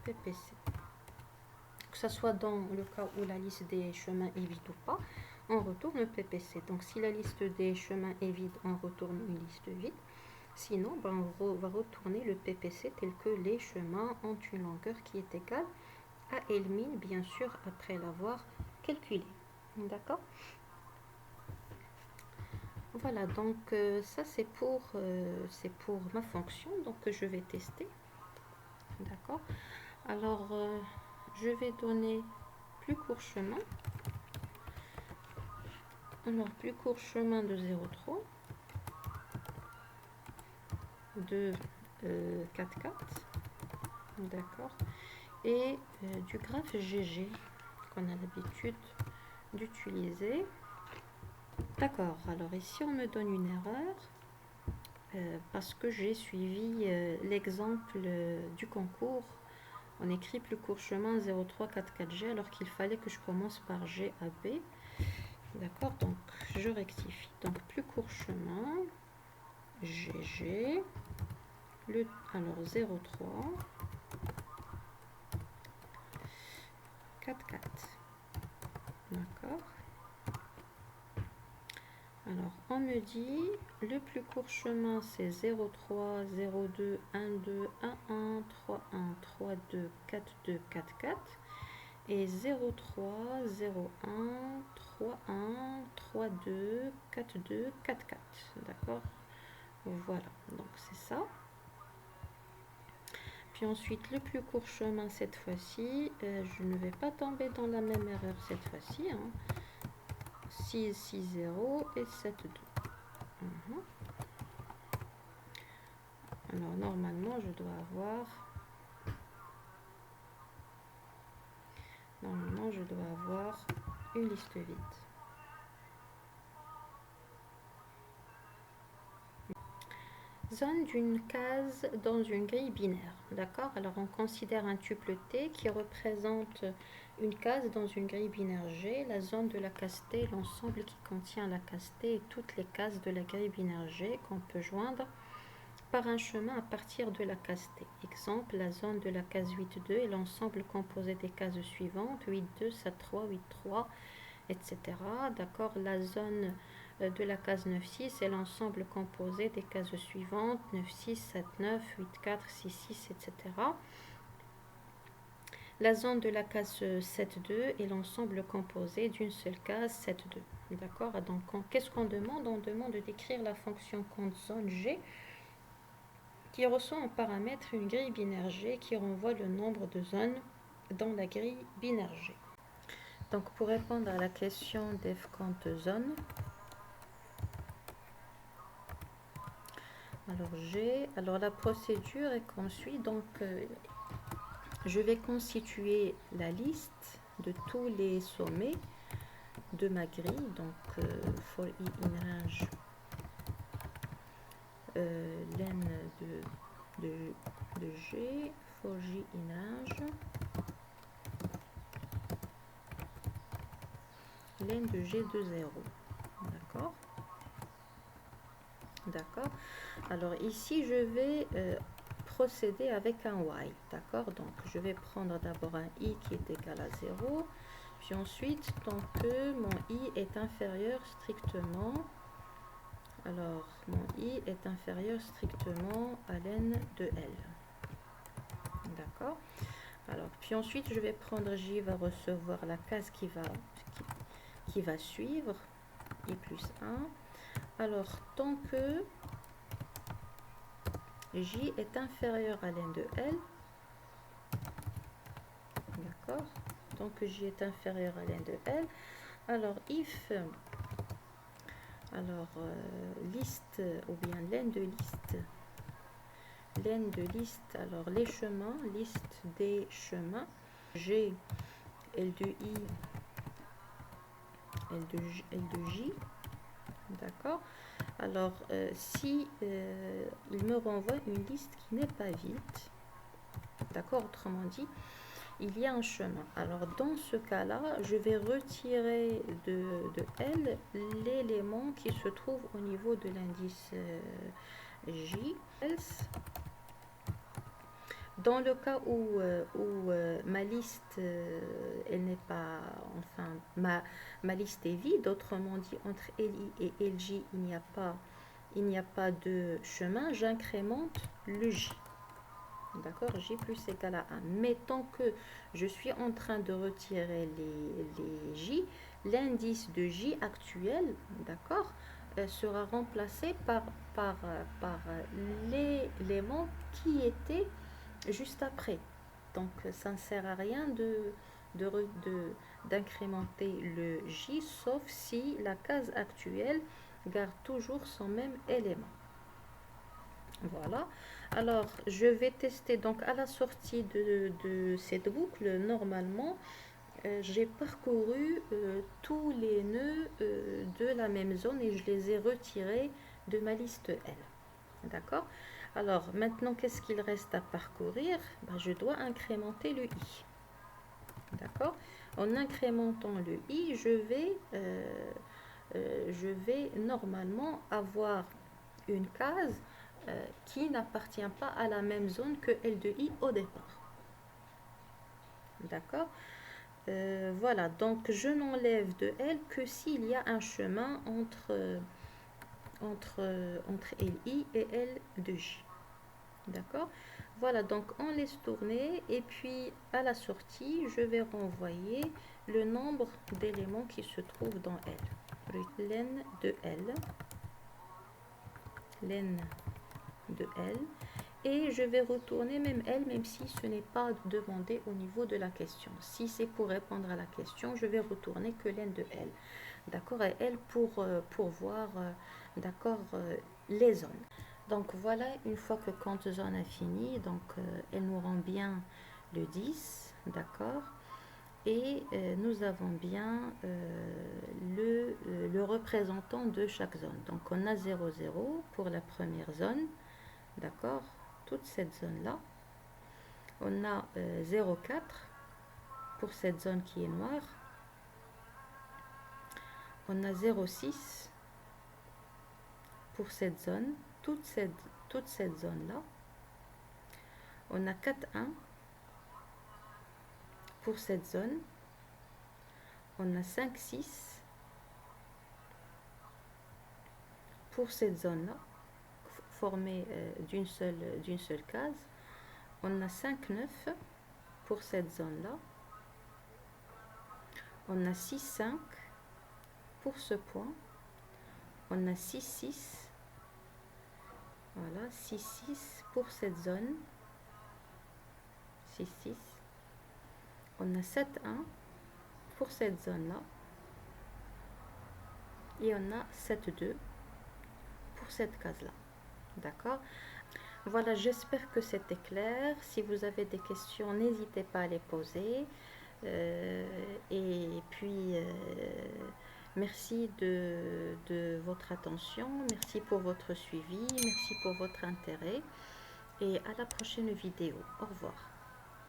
PPC, que ce soit dans le cas où la liste des chemins est vide ou pas, on retourne PPC. Donc si la liste des chemins est vide, on retourne une liste vide. Sinon, on va retourner le PPC tel que les chemins ont une longueur qui est égale à L-min, bien sûr, après l'avoir calculé. D'accord? Voilà, donc ça c'est pour ma fonction, donc que je vais tester. D'accord? Alors, je vais donner plus court chemin. Alors, plus court chemin de 0,3, de 4,4, d'accord, et du graphe GG qu'on a l'habitude d'utiliser. D'accord, alors ici on me donne une erreur parce que j'ai suivi l'exemple du concours. On écrit plus court chemin 0,344G alors qu'il fallait que je commence par GAB. D'accord, donc je rectifie. Donc plus court chemin, GG, alors 0,3, 4,4. D'accord. Alors on me dit le plus court chemin c'est 0,3, 0,2, 1,2, 1,1, 3,1, 3,2, 4,2, 4,4 et 0,3, 0,1, 3,1, 3,2, 4,2, 4,4. D'accord. Voilà, donc c'est ça. Puis ensuite, le plus court chemin cette fois-ci, je ne vais pas tomber dans la même erreur cette fois-ci. 6, 6, 0 et 7, 2. Alors normalement, je dois avoir une liste vide. Zone d'une case dans une grille binaire. D'accord? Alors on considère un tuple T qui représente une case dans une grille binaire G. La zone de la case T, l'ensemble qui contient la case T et toutes les cases de la grille binaire G qu'on peut joindre par un chemin à partir de la case T. Exemple, la zone de la case 8,2 est l'ensemble composé des cases suivantes 8,2, 7,3, 8,3, etc. D'accord? La zone de la case 9,6 est l'ensemble composé des cases suivantes 9,6, 7,9, 8,4, 6,6, etc. La zone de la case 7,2 est l'ensemble composé d'une seule case 7,2. D'accord? Donc qu'est-ce qu'on demande? On demande de décrire la fonction compte zone G qui reçoit en paramètre une grille binaire G qui renvoie le nombre de zones dans la grille binaire G. Donc pour répondre à la question def compte zone, alors la procédure est comme suit. Donc je vais constituer la liste de tous les sommets de ma grille. Donc for i in range len de G, for j in range len de G de 0. D'accord. D'accord. Alors ici je vais procéder avec un while. D'accord. Donc je vais prendre d'abord un i qui est égal à 0. Puis ensuite, tant que mon i est inférieur strictement, alors mon i est inférieur strictement à len de L. D'accord. Alors, puis ensuite, je vais prendre j va recevoir la case qui va suivre, i plus 1. Alors, tant que j est inférieur à len de L, d'accord, tant que j est inférieur à len de L, alors if Alors, liste ou bien laine de liste. Laine de liste, alors les chemins, liste des chemins. G, L de I, L de J. D'accord. Alors, si il me renvoie une liste qui n'est pas vide, d'accord, autrement dit, il y a un chemin. Alors, dans ce cas-là, je vais retirer de L l'élément qui se trouve au niveau de l'indice J. Else, dans le cas où, ma liste, elle n'est pas, enfin, ma liste est vide, autrement dit, entre LI et LJ, il n'y a pas de chemin, j'incrémente le J. D'accord, J plus égal à 1. Mais tant que je suis en train de retirer les J, l'indice de J actuel, d'accord, sera remplacé par l'élément qui était juste après. Donc, ça ne sert à rien d'incrémenter le J, sauf si la case actuelle garde toujours son même élément. Voilà. Alors, je vais tester. Donc, à la sortie de cette boucle, normalement, j'ai parcouru tous les nœuds de la même zone et je les ai retirés de ma liste L. D'accord? Alors, maintenant, qu'est-ce qu'il reste à parcourir? Ben, je dois incrémenter le I. D'accord? En incrémentant le I, je vais normalement avoir une case qui n'appartient pas à la même zone que L de I au départ. D'accord? Voilà, donc je n'enlève de L que s'il y a un chemin entre LI et L de J. D'accord? Voilà, donc on laisse tourner et puis à la sortie, je vais renvoyer le nombre d'éléments qui se trouvent dans L. Len de L. Len de L. Et je vais retourner même L, même si ce n'est pas demandé au niveau de la question. Si c'est pour répondre à la question, je vais retourner que len de L. D'accord? Et L pour voir, d'accord, les zones. Donc voilà, une fois que compte zone a fini, donc elle nous rend bien le 10, d'accord? Et nous avons bien le représentant de chaque zone. Donc on a 0, 0 pour la première zone, d'accord? Toute cette zone-là. On a 0,4 pour cette zone qui est noire. On a 0,6 pour cette zone, toute cette zone-là. On a 4,1 pour cette zone. On a 5,6 pour cette zone-là, formée d'une seule case. On a 5,9 pour cette zone-là. On a 6,5 pour ce point. On a 6,6. Voilà, 6,6 pour cette zone. 6,6. On a 7,1 pour cette zone-là. Et on a 7,2 pour cette case-là. D'accord? Voilà, j'espère que c'était clair. Si vous avez des questions, n'hésitez pas à les poser. Et puis, merci de votre attention. Merci pour votre suivi. Merci pour votre intérêt. Et à la prochaine vidéo. Au revoir.